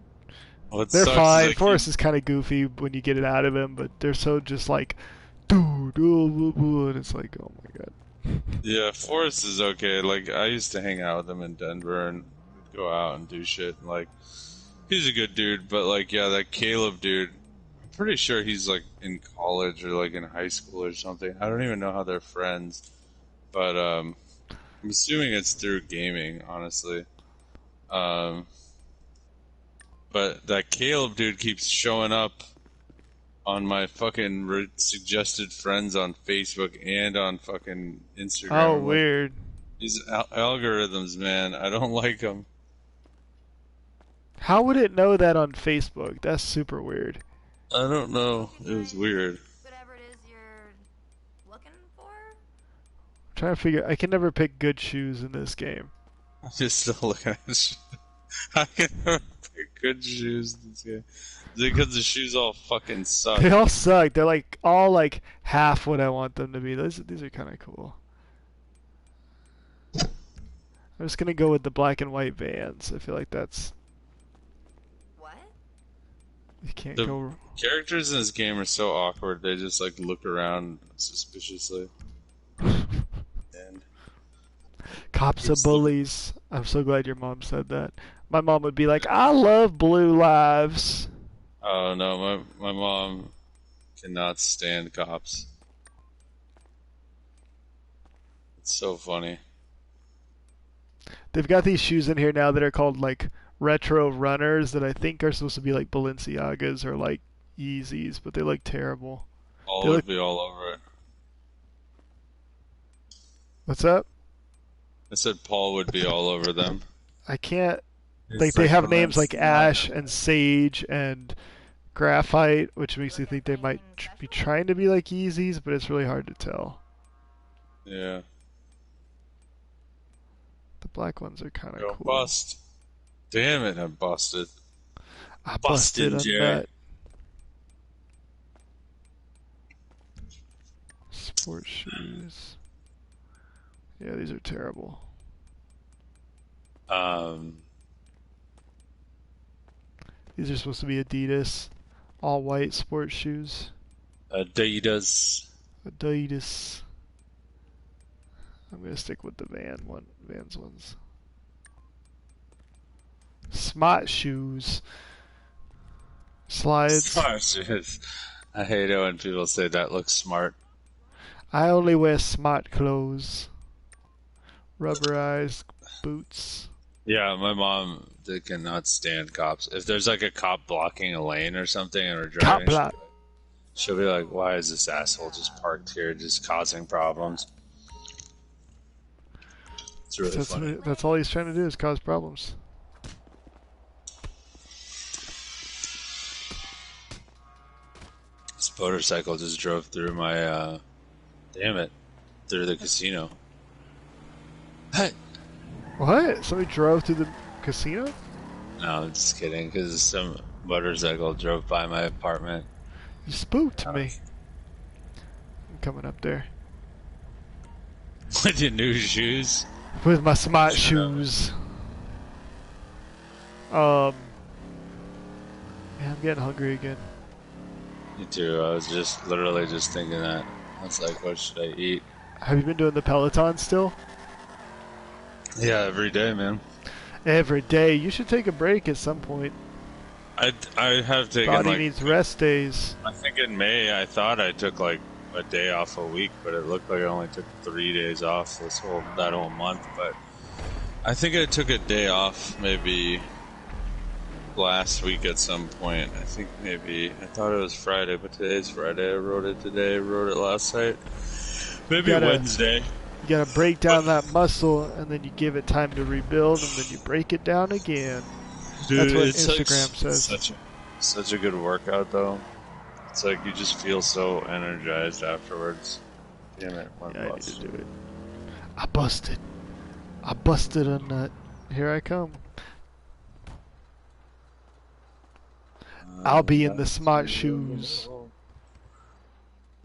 What They're sucks is fine. I keep Forrest is kind of goofy when you get it out of him, but they're so just like, dude, and it's like, oh my god. Yeah, Forrest is okay. Like I used to hang out with him in Denver and we'd go out and do shit. Like he's a good dude, but like yeah, that Caleb dude, I'm pretty sure he's like in college or like in high school or something. I don't even know how they're friends, but I'm assuming it's through gaming, honestly. Um, but that Caleb dude keeps showing up on my fucking suggested friends on Facebook and on fucking Instagram. Oh, I'm like, weird. these algorithms, man, I don't like them. How would it know that on Facebook? That's super weird. I don't know. It was weird. Whatever it is you're looking for. I'm trying to figure. I can never pick good shoes in this game. I'm just still looking at this. I can never pick good shoes in this game. Is it because the shoes all fucking suck? They all suck. They're like all like half what I want them to be. These are kind of cool. I'm just gonna go with the black and white Vans. I feel like that's What? you can't The go. characters in this game are so awkward. They just like look around suspiciously. And Cops are It's the- bullies. I'm so glad your mom said that. My mom would be like, I love blue lives. oh no, my mom cannot stand cops. It's so funny. They've got these shoes in here now that are called like retro runners that I think are supposed to be like Balenciagas or like Yeezys, but they look terrible. All They would look- be all over it. What's up? I said Paul would be all over them. I can't. It's Like they have names like Balenciaga. Ash and Sage and Graphite, which makes me think they might be trying to be like Yeezys, but it's really hard to tell. Yeah. The black ones are kind of Go cool. bust. Damn it, I busted. I Busted, busted a Jay. nut. Sports shoes. Yeah, these are terrible. These are supposed to be Adidas, all white sports shoes. Adidas. Adidas. I'm gonna stick with the Vans ones. Smart shoes. Slides. Smart shoes. I hate it when people say that looks smart. I only wear smart clothes. Rubberized boots. Yeah, my mom they cannot stand cops. If there's like a cop blocking a lane or something and we're Cop driving, block. she'll be like, "Why is this asshole just parked here, just causing problems?" It's really funny. That's all he's trying to do is cause problems. This motorcycle just drove through my, damn it, through the casino. Hey! What? Somebody drove through the casino? No, I'm just kidding, because some motorcycle drove by my apartment. You spooked me. I'm coming up there. With your new shoes? With my smart shoes. Man, I'm getting hungry again. Me too, I was just literally just thinking that. I was like, what should I eat? Have you been doing the Peloton still? Yeah, every day, man. Every day. You should take a break at some point. I have taken Body like, needs rest days. I think in May I thought I took like a day off a week, but it looked like I only took 3 days off that whole month. But I think I took a day off maybe last week at some point. I think maybe I thought it was Friday, but today's Friday. I wrote it today. I wrote it last night. Maybe Gotta- Wednesday. You gotta break down that muscle, and then you give it time to rebuild, and then you break it down again. Dude, That's what it's Instagram says. Such a good workout, though. It's like you just feel so energized afterwards. Damn it, one Yeah, I need bus. to do it. I busted. I busted a nut. Here I come. I'll be in the smart shoes.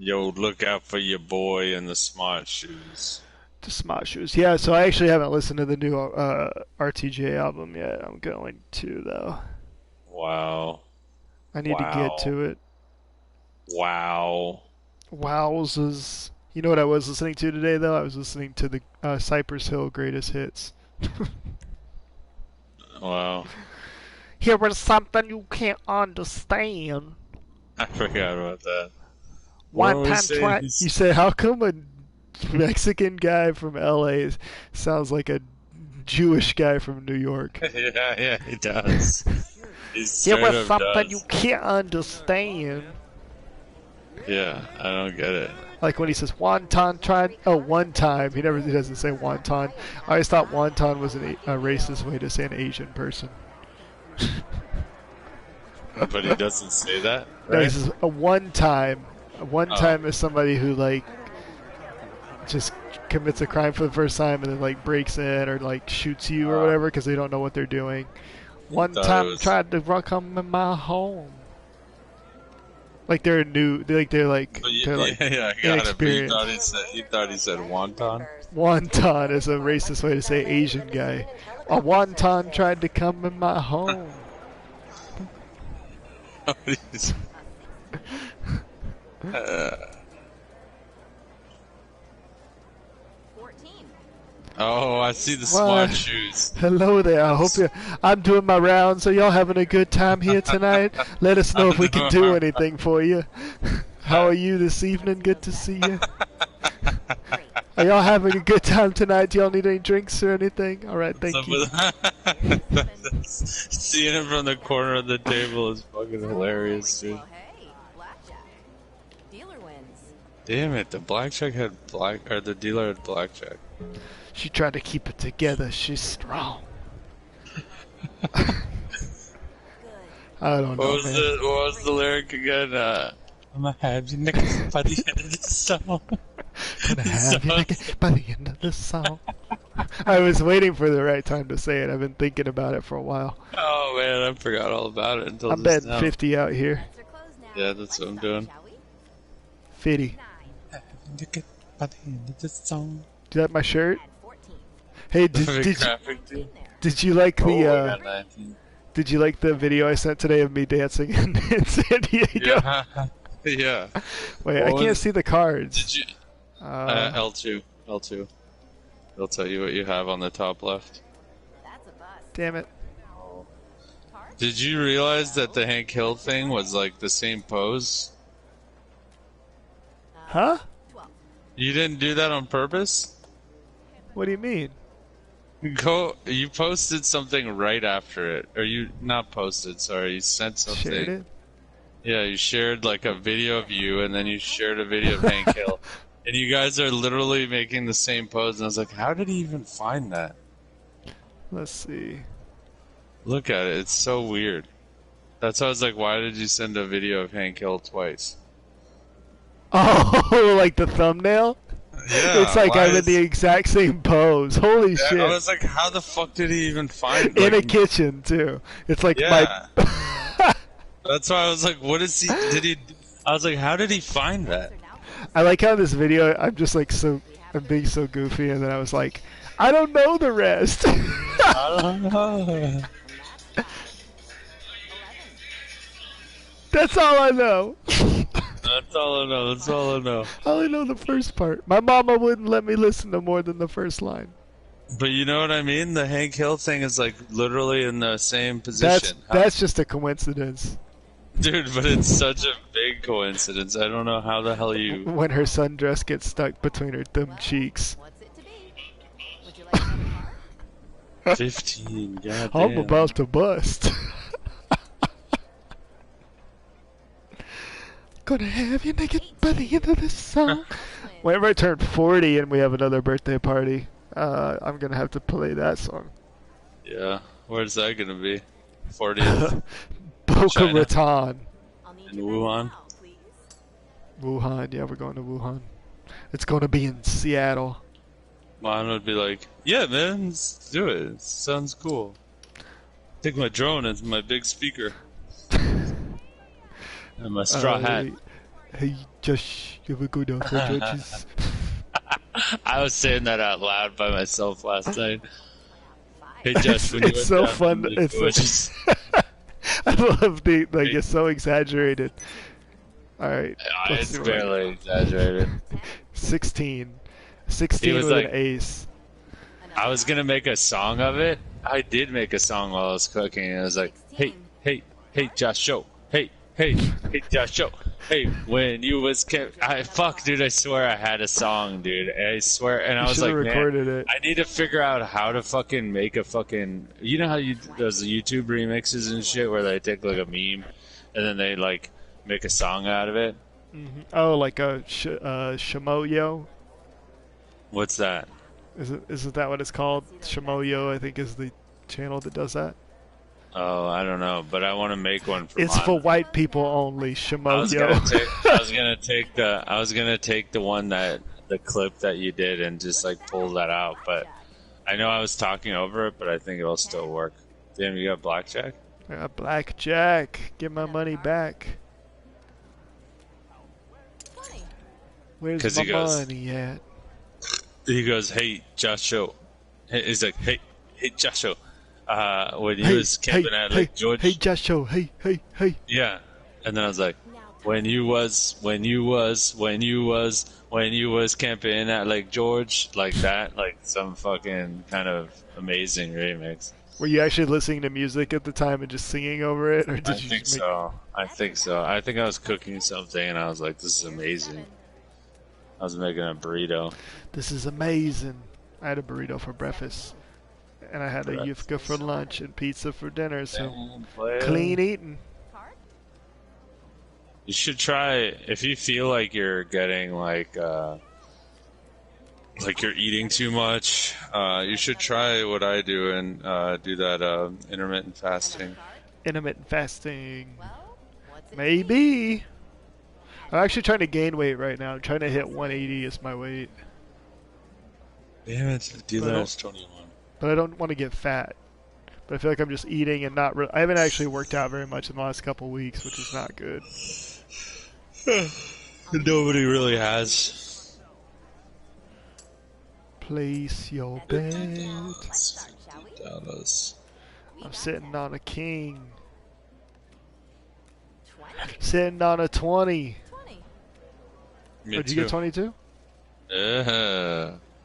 Yo, look out for your boy in the smart shoes. The Smart Shoes. Yeah, so I actually haven't listened to the new RTJ album yet. I'm going to, though. Wow. I need to get to it. Wow. Wowzers. You know what I was listening to today, though? I was listening to the Cypress Hill Greatest Hits. Wow. Here was something you can't understand. I forgot about that. One What were we time saying? try. You said, how come a Mexican guy from LA sounds like a Jewish guy from New York? Yeah, he does. He Here straight was up something does. you can't understand. Yeah, I don't get it. Like when he says wonton tried. Oh, one time. He doesn't say wonton. I always thought wonton was a racist way to say an Asian person. But he doesn't say that, No, he right? says a one time. A one time is somebody who like just commits a crime for the first time and then like breaks in or like shoots you or whatever because they don't know what they're doing. One thought it time was- tried to come in my home. Like they're new. They're like Yeah, I got it. But you inexperienced. thought he said wonton. Wonton is a racist way to say Asian guy. A wonton tried to come in my home. Oh, I see the Why? smart shoes. Hello there. I hope I'm doing my rounds. Are y'all having a good time here tonight? Let us know if we can do anything for you. How are you this evening? Good to see you. Are y'all having a good time tonight? Do y'all need any drinks or anything? All right, thank you. Seeing it from the corner of the table is fucking hilarious, dude. Well, hey, blackjack. Dealer wins. Damn it, the blackjack had the dealer had blackjack. She tried to keep it together. She's strong. I don't know, What man. was the lyric again? I'm gonna have you next by the end of the song. Gonna have you naked by the end of the song. I was waiting for the right time to say it. I've been thinking about it for a while. Oh man, I forgot all about it until I'm just betting now. 50 out here. Bets are closed now. Yeah, that's what I'm doing. Shall we? 50. 9 By the end of the song. Is that my shirt? and 14. Hey, Big graphic, dude. did you like Oh, the I got 19. did you like the video I sent today of me dancing in San Diego? Yeah, yeah. Wait, I What can't was- see the cards. Did you? Uh, L2. They'll tell you what you have on the top left. That's a bust. damn it. Cards? Did you realize that the Hank Hill thing was like the same pose? Huh? 12. You didn't do that on purpose? What do you mean? You posted something right after it, or you not posted? Sorry, you sent something. Shared it? Yeah, you shared like a video of you, and then you shared a video of Hank Hill, and you guys are literally making the same pose. And I was like, how did he even find that? Let's see. Look at it; it's so weird. That's why I was like, why did you send a video of Hank Hill twice? Oh, like the thumbnail? Yeah, It's like why I'm in is- the exact same pose. Holy Yeah, shit. I was like, how the fuck did he even find? In a Like, kitchen, too. It's like Yeah. my... that's why I was like, what is he? Did he? I was like, how did he find that? Are now I like how this video, I'm just like I'm being so goofy, and then I was like, I don't know the rest. I don't know. That's all I know. That's all I know. That's all I know. I only know the first part. My mama wouldn't let me listen to more than the first line. But you know what I mean? The Hank Hill thing is like literally in the same position. That's just a coincidence. Dude, but it's such a big coincidence. I don't know how the hell you. When her sundress gets stuck between her thumb cheeks. what's it to be? Would you like another card? 15, goddamn. I'm about to bust. Gonna have you naked by the end of this song. Whenever I turn 40 and we have another birthday party, I'm gonna have to play that song. Yeah, where's that gonna be? 40th Boca China. Raton. I'll need in your Wuhan. now, please. Wuhan, yeah, we're going to Wuhan. It's gonna be in Seattle. Mine would be like, yeah, man, let's do it. It sounds cool. Take my drone as my big speaker. And my straw hat. Hey, Josh, you ever go down for George's? I was saying that out loud by myself last night. Hey, Josh, when you It's went so down fun. to the It's George's- I love the like. It's so exaggerated. All right, let's it's see what barely exaggerated. 16. He 16 was with like- an ace. I was gonna make a song of it. I did make a song while I was cooking. And I was like, hey, Josh, show. Hey, Josh, show. Hey, when you was fuck, dude, I swear I had a song, dude. I swear, and I You was should like, have man, recorded it. I need to figure out how to fucking make a fucking. You know how you those YouTube remixes and shit where they take like a meme and then they like make a song out of it. Oh, like a Shimoyo. What's that? Isn't that what it's called? Shimoyo, I think, is the channel that does that. Oh, I don't know, but I want to make one for. It's mine. for white people only. I was Shimoyo. gonna take the one that the clip that you did and just like pull that out, but I know I was talking over it, but I think it'll still work. Damn, you got blackjack? Blackjack, get my money back. Where's 'Cause my he goes- money at? He goes, "Hey, Joshua." He's like, "Hey, Joshua." When he Hey, was camping at Lake George, Hey, Joshua. Hey. yeah. And then I was like, when you was camping at Lake George, like that, like some fucking kind of amazing remix. Were you actually listening to music at the time and just singing over it, or did I you think just make... so. I think I was cooking something and I was like, this is amazing. I was making a burrito. This is amazing. I had a burrito for breakfast, and I had a Breakfast. yufka for lunch and pizza for dinner. So Damn, player. clean eating. You should try if you feel like you're getting like you're eating too much. You should try what I do and do that intermittent fasting. Intermittent fasting. Maybe. I'm actually trying to gain weight right now. I'm trying to hit 180 as my weight, Damn it, dealer is 21. but I don't want to get fat. But I feel like I'm just eating and not. I haven't actually worked out very much in the last couple weeks, which is not good. Nobody really has. Place your bet. $50. I'm sitting on a king. Sitting on a 20. Me Did you too. get 22?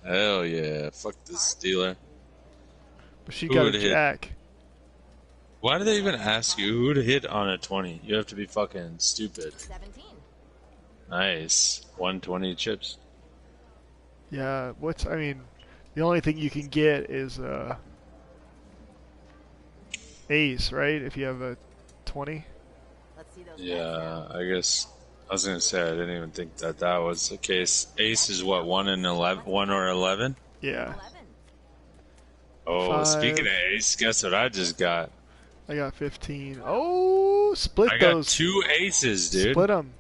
Hell yeah. Fuck this dealer. But she Who got a would've hit? jack. Why do they even ask you who to hit on a 20? You have to be fucking stupid. 17. Nice. 120 chips. Yeah, I mean, the only thing you can get is ace, right? If you have a 20. Let's see those Yeah, I guess. I was gonna say I didn't even think that was the case. Ace is what, 1 and 11, 1 or 11? Yeah, 11. Oh, 5. speaking of ace, guess what I just got? I got 15. Oh, split I got those. 2 aces, dude. Split them.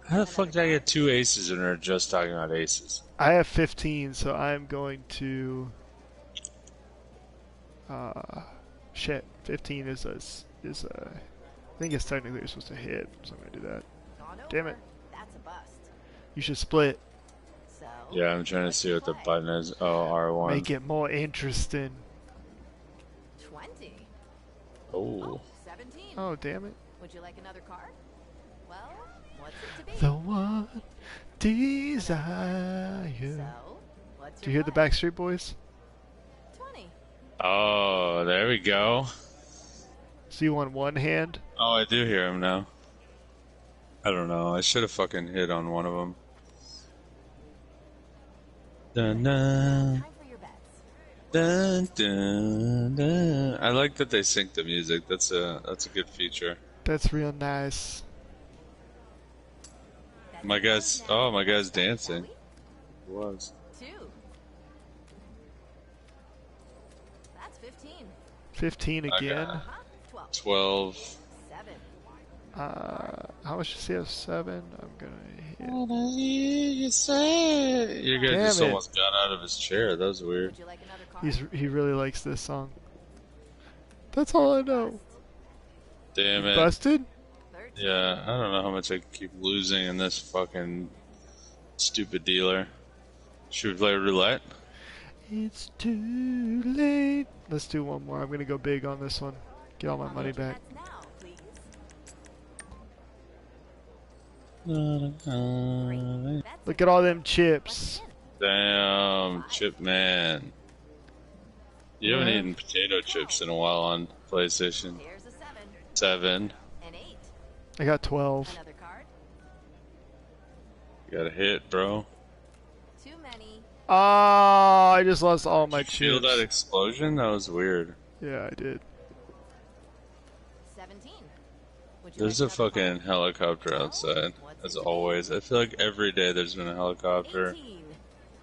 How the fuck did I get 2 aces when we were just talking about aces? I have 15, so I'm going to. Shit. 15 is a. I think it's technically you're supposed to hit, so I'm gonna do that. Gone Damn over. it. That's a bust. You should split. So. Yeah, I'm trying to see what the button is. Oh, R1. Make it more interesting. 20. Oh. 17. Oh, damn it. Would you like another card? Well, what's it to be? The one desire. So, what's Do you hear the Backstreet Boys? 20. Oh, there we go. So you want one hand? Oh, I do hear him now. I don't know. I should have fucking hit on one of them. Dun, dun, Time for your bets. dun, dun, dun. I like that they sync the music. That's a good feature. That's real nice. My guy's dancing. He was. 2. That's 15. 15 Okay. again. Huh? 12. 12. 7. How much does he have? 7. I'm gonna hit. You guy Damn just it. almost got out of his chair. That was weird. Would you like another card? He really likes this song. That's all I know. Damn it. Busted? 13. Yeah, I don't know how much I can keep losing in this fucking stupid dealer. Should we play roulette? It's too late. Let's do one more. I'm gonna go big on this one. Get all my money back. Now, please. Look at all them chips. Damn, Chip Man. You haven't What? eaten potato chips in a while on PlayStation. Here's a 7, 7. an 8, I got 12. another card. You got a hit, bro. Too many. Ah, I just lost all my Did you feel chips. that explosion? That was weird. Yeah, I did. 17. Would you There's like a another fucking helicopter outside, as always. I feel like every day there's been a helicopter. 18.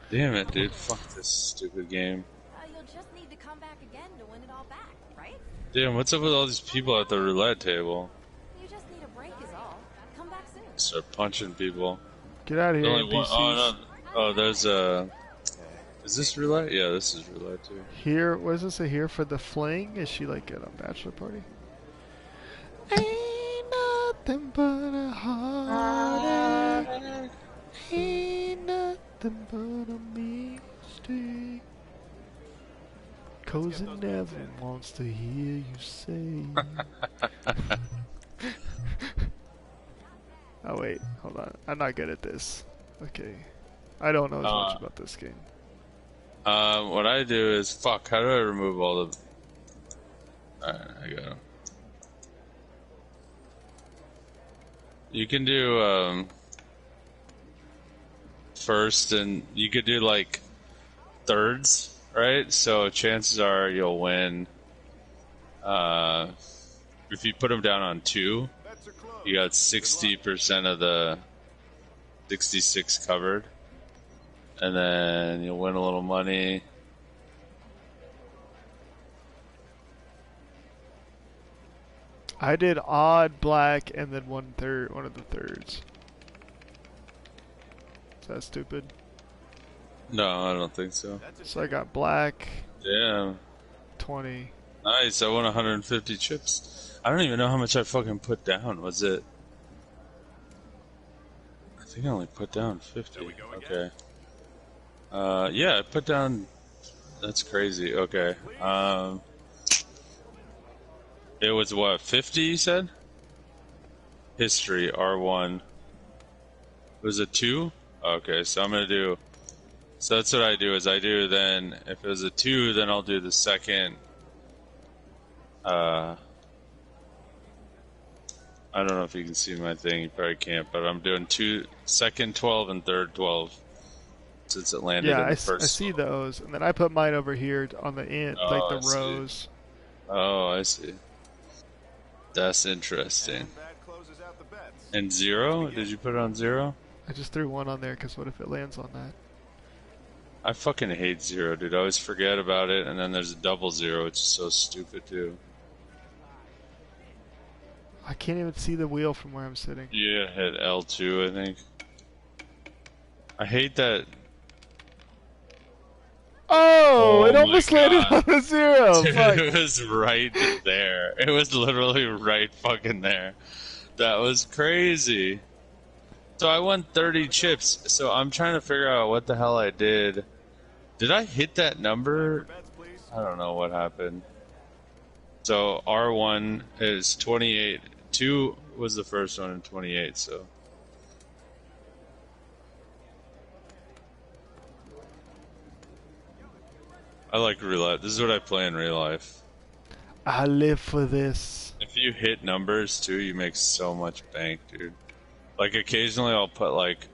Damn it, dude. Fuck this stupid game. You'll just need to come back again to win it all back, right? Damn, what's up with all these people at the roulette table? You just need a break is all. Come back soon. Start punching people. Get out of here, Only one. NPCs. Oh, no. Oh, there's a. Is this roulette? Yeah, this is roulette too. Here, what does it say here for the fling? Is she like at a bachelor party? Ain't nothing but a heartache. Ain't nothing but a mistake. 'Cause it never wants to hear you say. Oh wait, hold on. I'm not good at this. Okay. I don't know as much about this game. What I do is fuck. How do I remove all the? Alright, I got 'em. You can do first, and you could do like thirds, right? So chances are you'll win. If you put them down on 2, you got 60% of the 66 covered, and then you'll win a little money. I did odd, black, and then one of the thirds. Is that stupid? No, I don't think so. So I got black, Damn. 20. Nice, I won 150 chips. I don't even know how much I fucking put down. Was it? I think I only put down 50. Okay. Yeah, I put down. That's crazy. Okay. It was what, 50 you said? History, R1. Was it 2? Okay, so I'm gonna do. So that's what I do, is I do then, if it was a 2, then I'll do the second. I don't know if you can see my thing, you probably can't, but I'm doing second 12 and third 12. Since it landed Yeah, in I the first see those, and then I put mine over here on the end, like I the see. rows. Oh, I see. That's interesting. And 0? Did you put it on 0? I just threw one on there because what if it lands on that? I fucking hate 0, dude. I always forget about it, and then there's a double 0, which is so stupid, too. I can't even see the wheel from where I'm sitting. Yeah, hit L2, I think. I hate that. Oh, it my almost landed God. on a 0. Dude, Fuck. it was right there. It was literally right fucking there. That was crazy. So I won 30 chips. So I'm trying to figure out what the hell I did. Did I hit that number? I don't know what happened. So R1 is 28. 2 was the first one in 28, so. I like roulette. This is what I play in real life. I live for this. If you hit numbers too, you make so much bank, dude. Like occasionally I'll put like,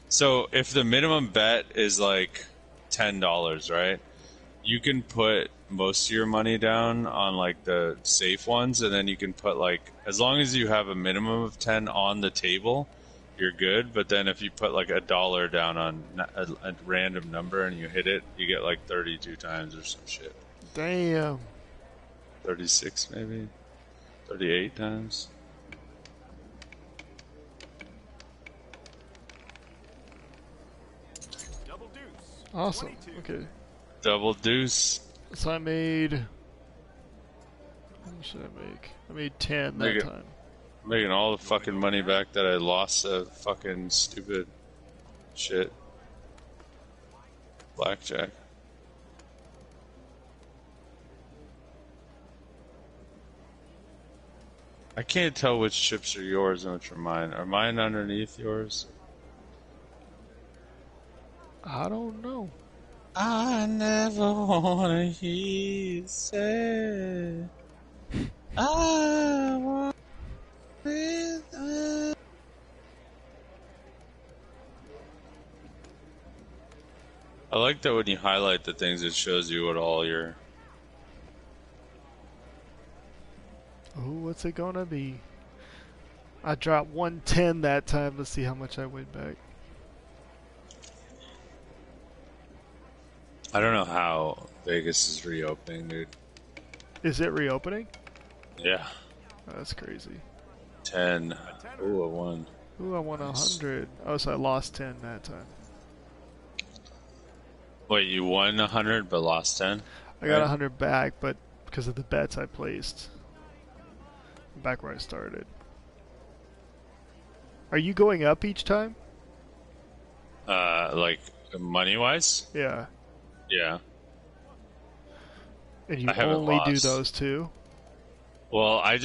so if the minimum bet is like $10, right? You can put most of your money down on like the safe ones, and then you can put like, as long as you have a minimum of 10 on the table, you're good. But then if you put like $1 down on a random number and you hit it, you get like 32 times or some shit. Damn. 36 maybe? 38 times? Awesome. Okay. Double deuce. So I made. How much did I make? I made 10 that Make it. time. I'm making all the fucking money back that I lost to fucking stupid shit. Blackjack. I can't tell which chips are yours and which are mine. Are mine underneath yours? I don't know. I never wanna hear you say I want it. I like that when you highlight the things, it shows you what all your... Oh, what's it gonna be? I dropped 110 that time. Let's see how much I win back. I don't know how Vegas is reopening, dude. Is it reopening? Yeah. Oh, that's crazy. 10. Ooh, I won. Ooh, I won 100. Oh, so I lost 10 that time. Wait, you won 100 but lost 10? I got 100 back, but because of the bets I placed. Back where I started. Are you going up each time? Like, money-wise? Yeah. Yeah. And you I haven't only do lost. those two? Well, I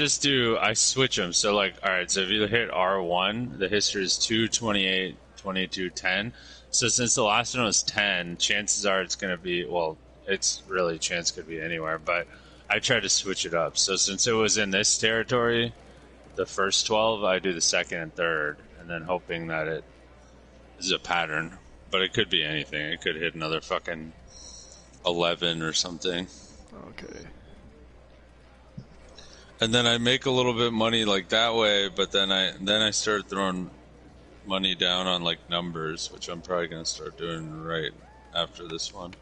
switch them. So, like, alright, so if you hit R1, the history is 2, 28, 22, 10. So since the last one was 10, chances are it's going to be, well, it's really, chance could be anywhere, but I try to switch it up. So since it was in this territory, the first 12, I do the second and third, and then hoping that it is a pattern. But it could be anything. It could hit another fucking 11 or something. Okay. And then I make a little bit of money like that way, but then I start throwing money down on like numbers, which I'm probably going to start doing right after this one.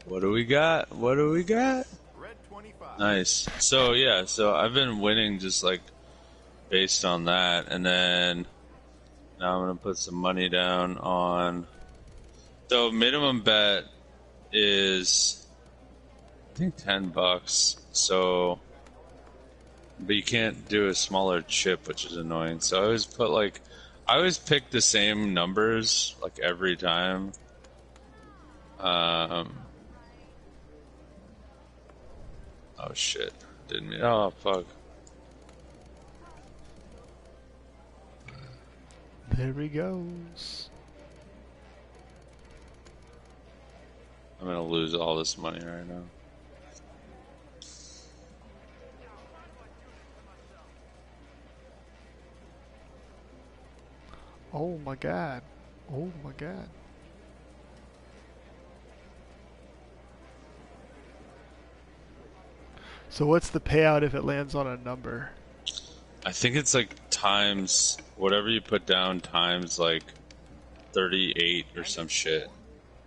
What do we got? What do we got? Red 25. Nice. So yeah, so I've been winning just like based on that, and then now I'm gonna put some money down on. So minimum bet is I think $10. So, but you can't do a smaller chip, which is annoying. So I always pick the same numbers like every time. Oh shit! Didn't mean. Oh fuck! There he goes. I'm gonna lose all this money right now. Oh my god. Oh my god. So what's the payout if it lands on a number? I think it's like times whatever you put down times like 38 or some shit.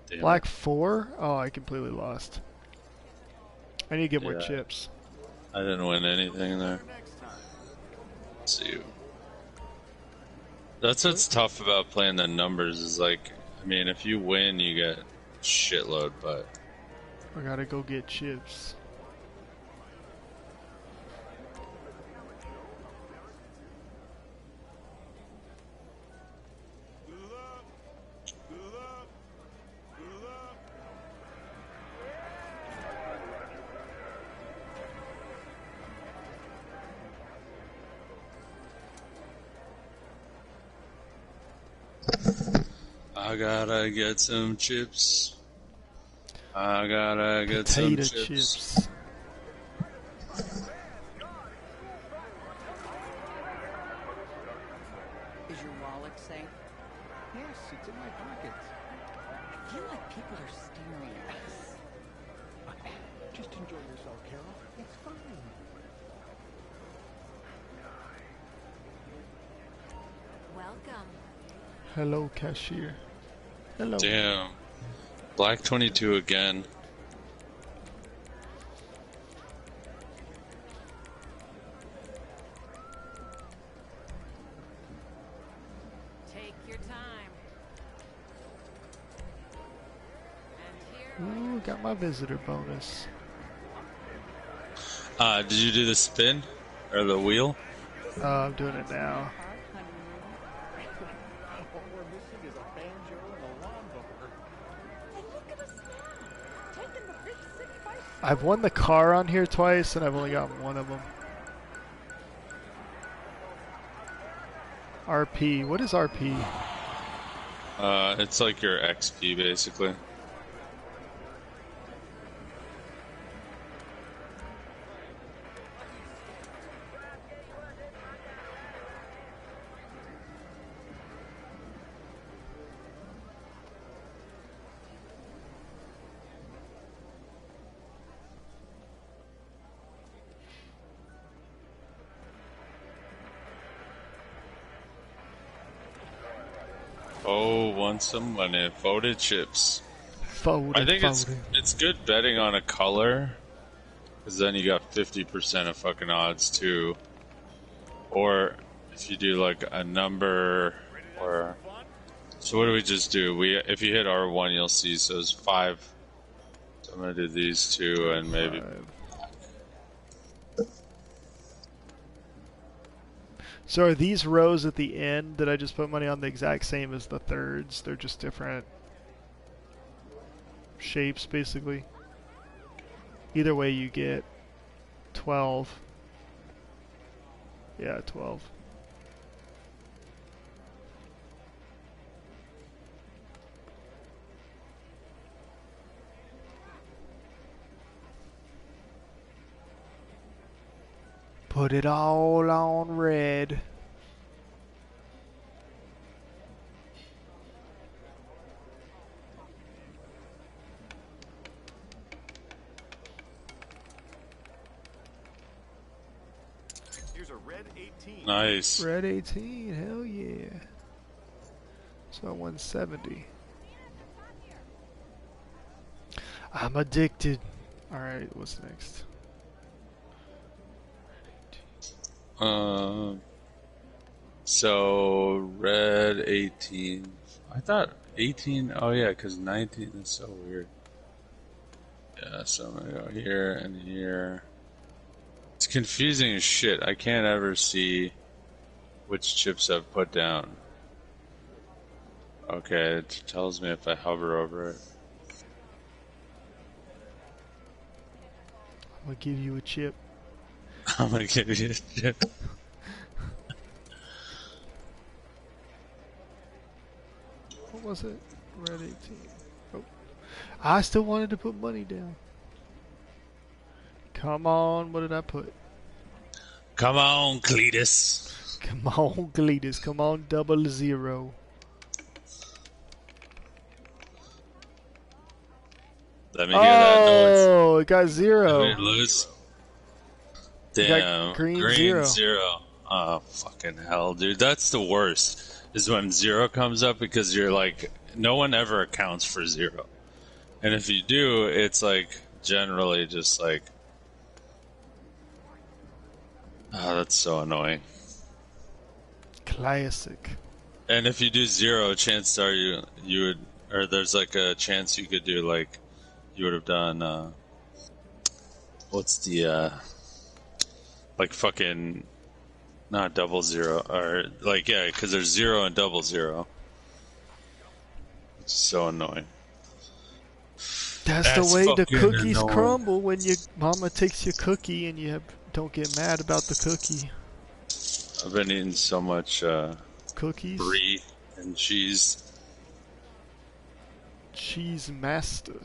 Damn Black it. 4? Oh, I completely lost. I need to get more Yeah. chips. I didn't win anything there. Let's see. That's what's tough about playing the numbers is like, I mean, if you win, you get shitload, but I gotta go get chips. I gotta get some chips. I gotta get Potato some chips. chips. Is your wallet safe? Yes, it's in my pocket. I feel like people are staring at us. Just enjoy yourself, Carol. It's fine. Welcome. Hello, cashier. Hello. Damn. Black 22 again. Take your time. And here Ooh, got my visitor bonus. Did you do the spin or the wheel? I'm doing it now. What we're missing is a banjo and a lawnmower. And look at us now, taking the big city by storm. I've won the car on here twice, and I've only gotten one of them. RP. What is RP? It's like your XP basically. Oh, want some money? Voted chips. I think it's good betting on a color, because then you got 50% of fucking odds too. Or if you do like a number, or so what do we just do? If you hit R1, you'll see so it's 5. So I'm gonna do these two and maybe. 5. So are these rows at the end that I just put money on the exact same as the thirds? They're just different shapes, basically. Either way, you get 12. Yeah, 12. Put it all on red. Here's a red 18. Nice. Red 18, hell yeah. So 170. I'm addicted. Alright, what's next? So red 18. I thought 18. Oh yeah, because 19 is so weird. Yeah, so I'm gonna go here and here. It's confusing as shit. I can't ever see which chips I've put down. Okay, it tells me if I hover over it. I'm gonna give you a chip. I'm gonna give you a chip. What was it? Red 18. Oh. I still wanted to put money down. Come on, what did I put? Come on, Cletus. Come on, Gletus. Come on, 00. Let me hear that noise. Oh, it got 0. Did we lose? You Damn. got green 0. Oh, fucking hell, dude. That's the worst. Is when 0 comes up because you're like, no one ever accounts for 0. And if you do, it's like generally just like, oh, that's so annoying. Classic. And if you do 0, chances are you would, or there's like a chance you could do like, you would have done, what's the, like fucking, not 00, or like, yeah, because there's 0 and 00. It's so annoying. That's the way the fucking cookies annoying. crumble when your mama takes your cookie and you don't get mad about the cookie. I've been eating so much Cookies? brie and cheese. Cheese master.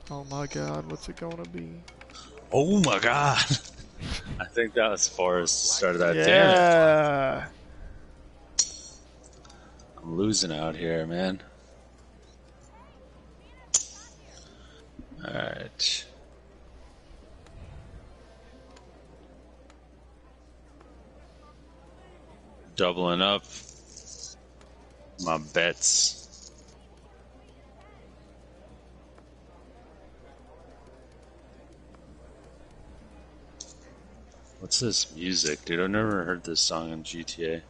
Oh my god, what's it gonna be? Oh my god! I think that was Forrest started that. Damn Yeah! it. I'm losing out here, man. Alright. Doubling up my bets. What's this music, dude? I've never heard this song on GTA.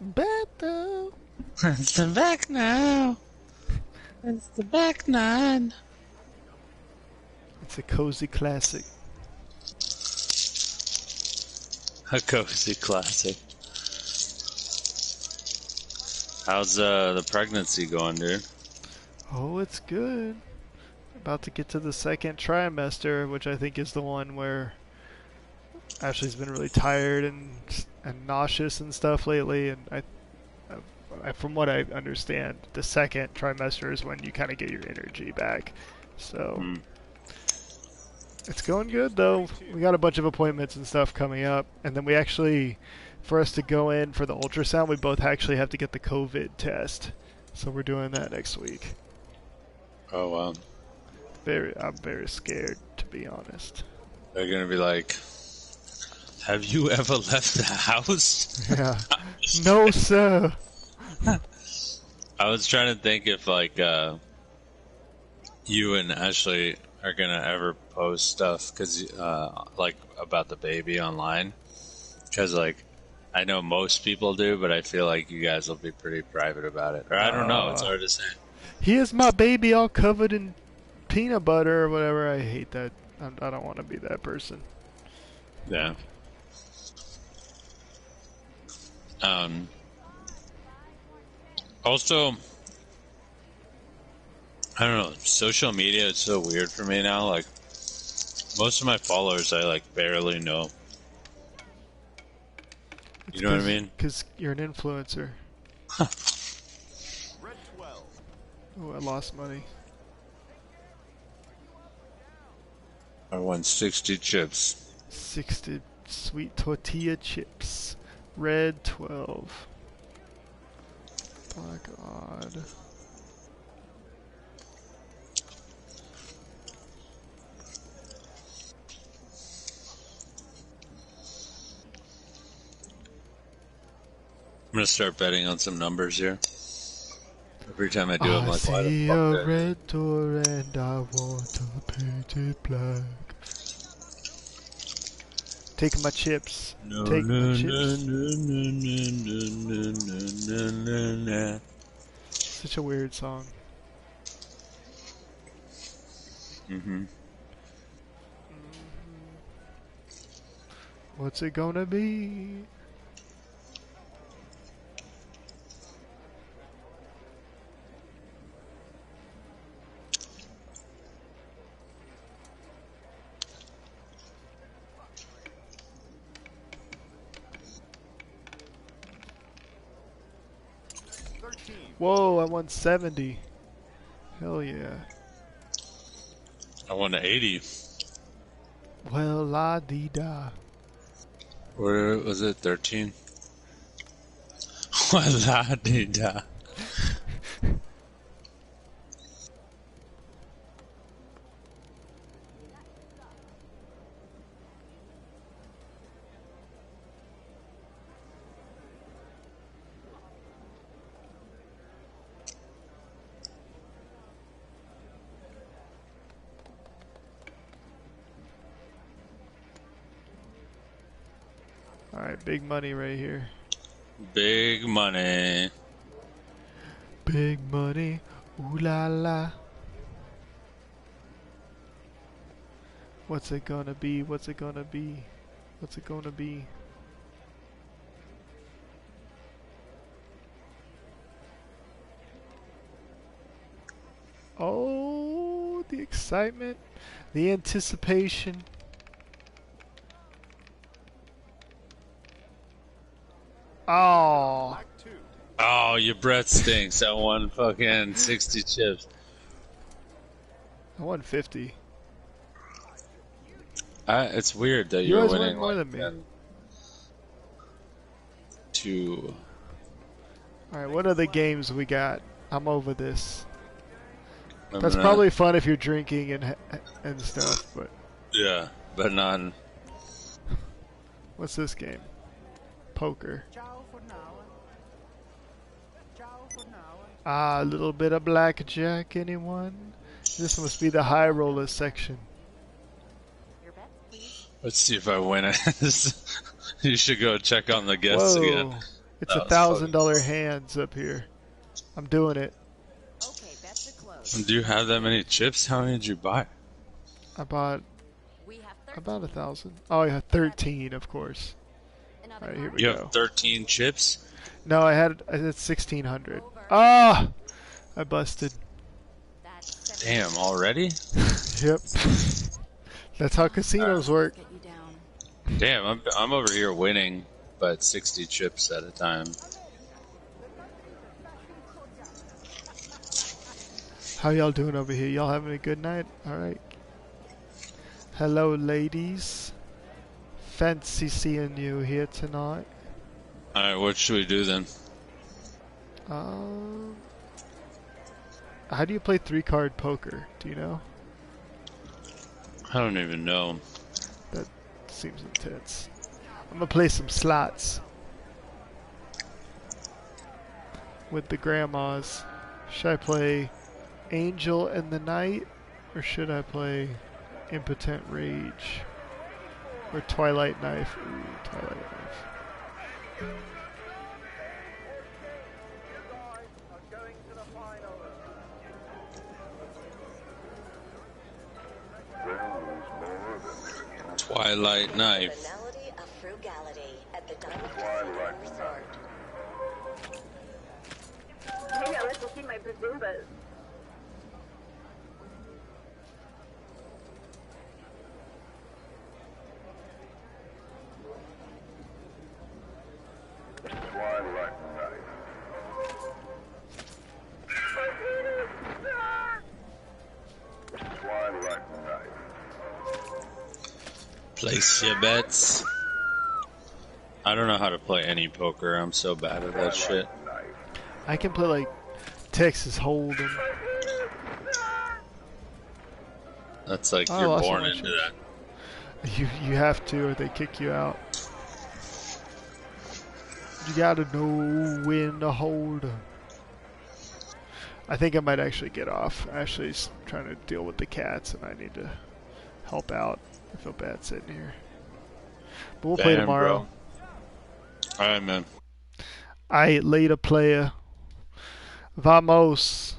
Beto! It's back now. It's the back nine. It's a cozy classic. A cozy classic. How's the pregnancy going, dude? Oh, it's good. About to get to the second trimester, which I think is the one where Ashley's been really tired and nauseous and stuff lately. And I, from what I understand, the second trimester is when you kind of get your energy back. So it's going good, though. We got a bunch of appointments and stuff coming up, and then we actually, for us to go in for the ultrasound, we both actually have to get the COVID test. So we're doing that next week. Oh, wow. I'm very scared, to be honest. They're gonna be like, have you ever left the house? Yeah. No, sir. I was trying to think if, like, you and Ashley are gonna ever post stuff, like, about the baby online. Because, like, I know most people do, but I feel like you guys will be pretty private about it. Or I don't know, it's hard to say. Here's my baby all covered in peanut butter or whatever. I hate that. I don't want to be that person. Yeah. Also, I don't know, social media is so weird for me now. Like, most of my followers I, like, barely know. You know what I mean? Because you're an influencer. Oh, I lost money. I won 60 chips. 60 sweet tortilla chips. Red 12. My God. I'm gonna start betting on some numbers here. Every time I do, I'm I like, why the see fuck a did I- red door and I want to paint it black. Taking my chips. No, Take no, my no, chips. no, no, no, no, no. Such a weird song. What's it gonna be? Whoa, I won 70. Hell yeah. I won 80. Well, la dee da. Or was it 13? La di da. Alright, big money right here. Big money. Big money. Ooh la la. What's it gonna be? What's it gonna be? What's it gonna be? Oh, the excitement, the anticipation. Oh, Oh, your breath stinks. I won fucking 60 chips. I won 50. It's weird that You you're guys won winning more like than me. 2. Alright, what other games we got? I'm over this. I'm That's not- probably fun if you're drinking and stuff, but Yeah, but not. what's this game? Poker. Ah, a little bit of blackjack, anyone? This must be the high roller section. Let's see if I win it. You should go check on the guests Whoa. again. It's That was $1,000 hands up here. I'm doing it. Okay, bets are closed. Do you have that many chips? How many did you buy? I bought We have 13. about 1,000. Oh, yeah, 13, of course. Another All right, here we You go. have 13 chips? No, I had 1,600. Ah, I busted. That's Damn, already? Yep. That's how casinos work. get you down. Damn, I'm over here winning, but 60 chips at a time. How y'all doing over here? Y'all having a good night? All right. Hello, ladies. Fancy seeing you here tonight. Alright, what should we do then? How do you play 3-card poker? Do you know? I don't even know. That seems intense. I'm gonna play some slots with the grandmas. Should I play Angel in the Night, or should I play Impotent Rage, or Twilight Knife? Ooh, Twilight Knife. Twilight Knife. Banality of frugality at the Diamond Casino Resort. Maybe I'll let you see my bazookas. Twilight Knife. Twilight Knife. Place your bets. I don't know how to play any poker. I'm so bad at that shit. I can play like Texas Hold'em. That's like Oh, you're lost born my into chips. that. You have to, or they kick you out. You gotta know when to hold 'em. I think I might actually get off. Ashley's trying to deal with the cats, and I need to help out. I feel bad sitting here. But we'll play Damn, tomorrow. Alright, man. I later, player. Vamos.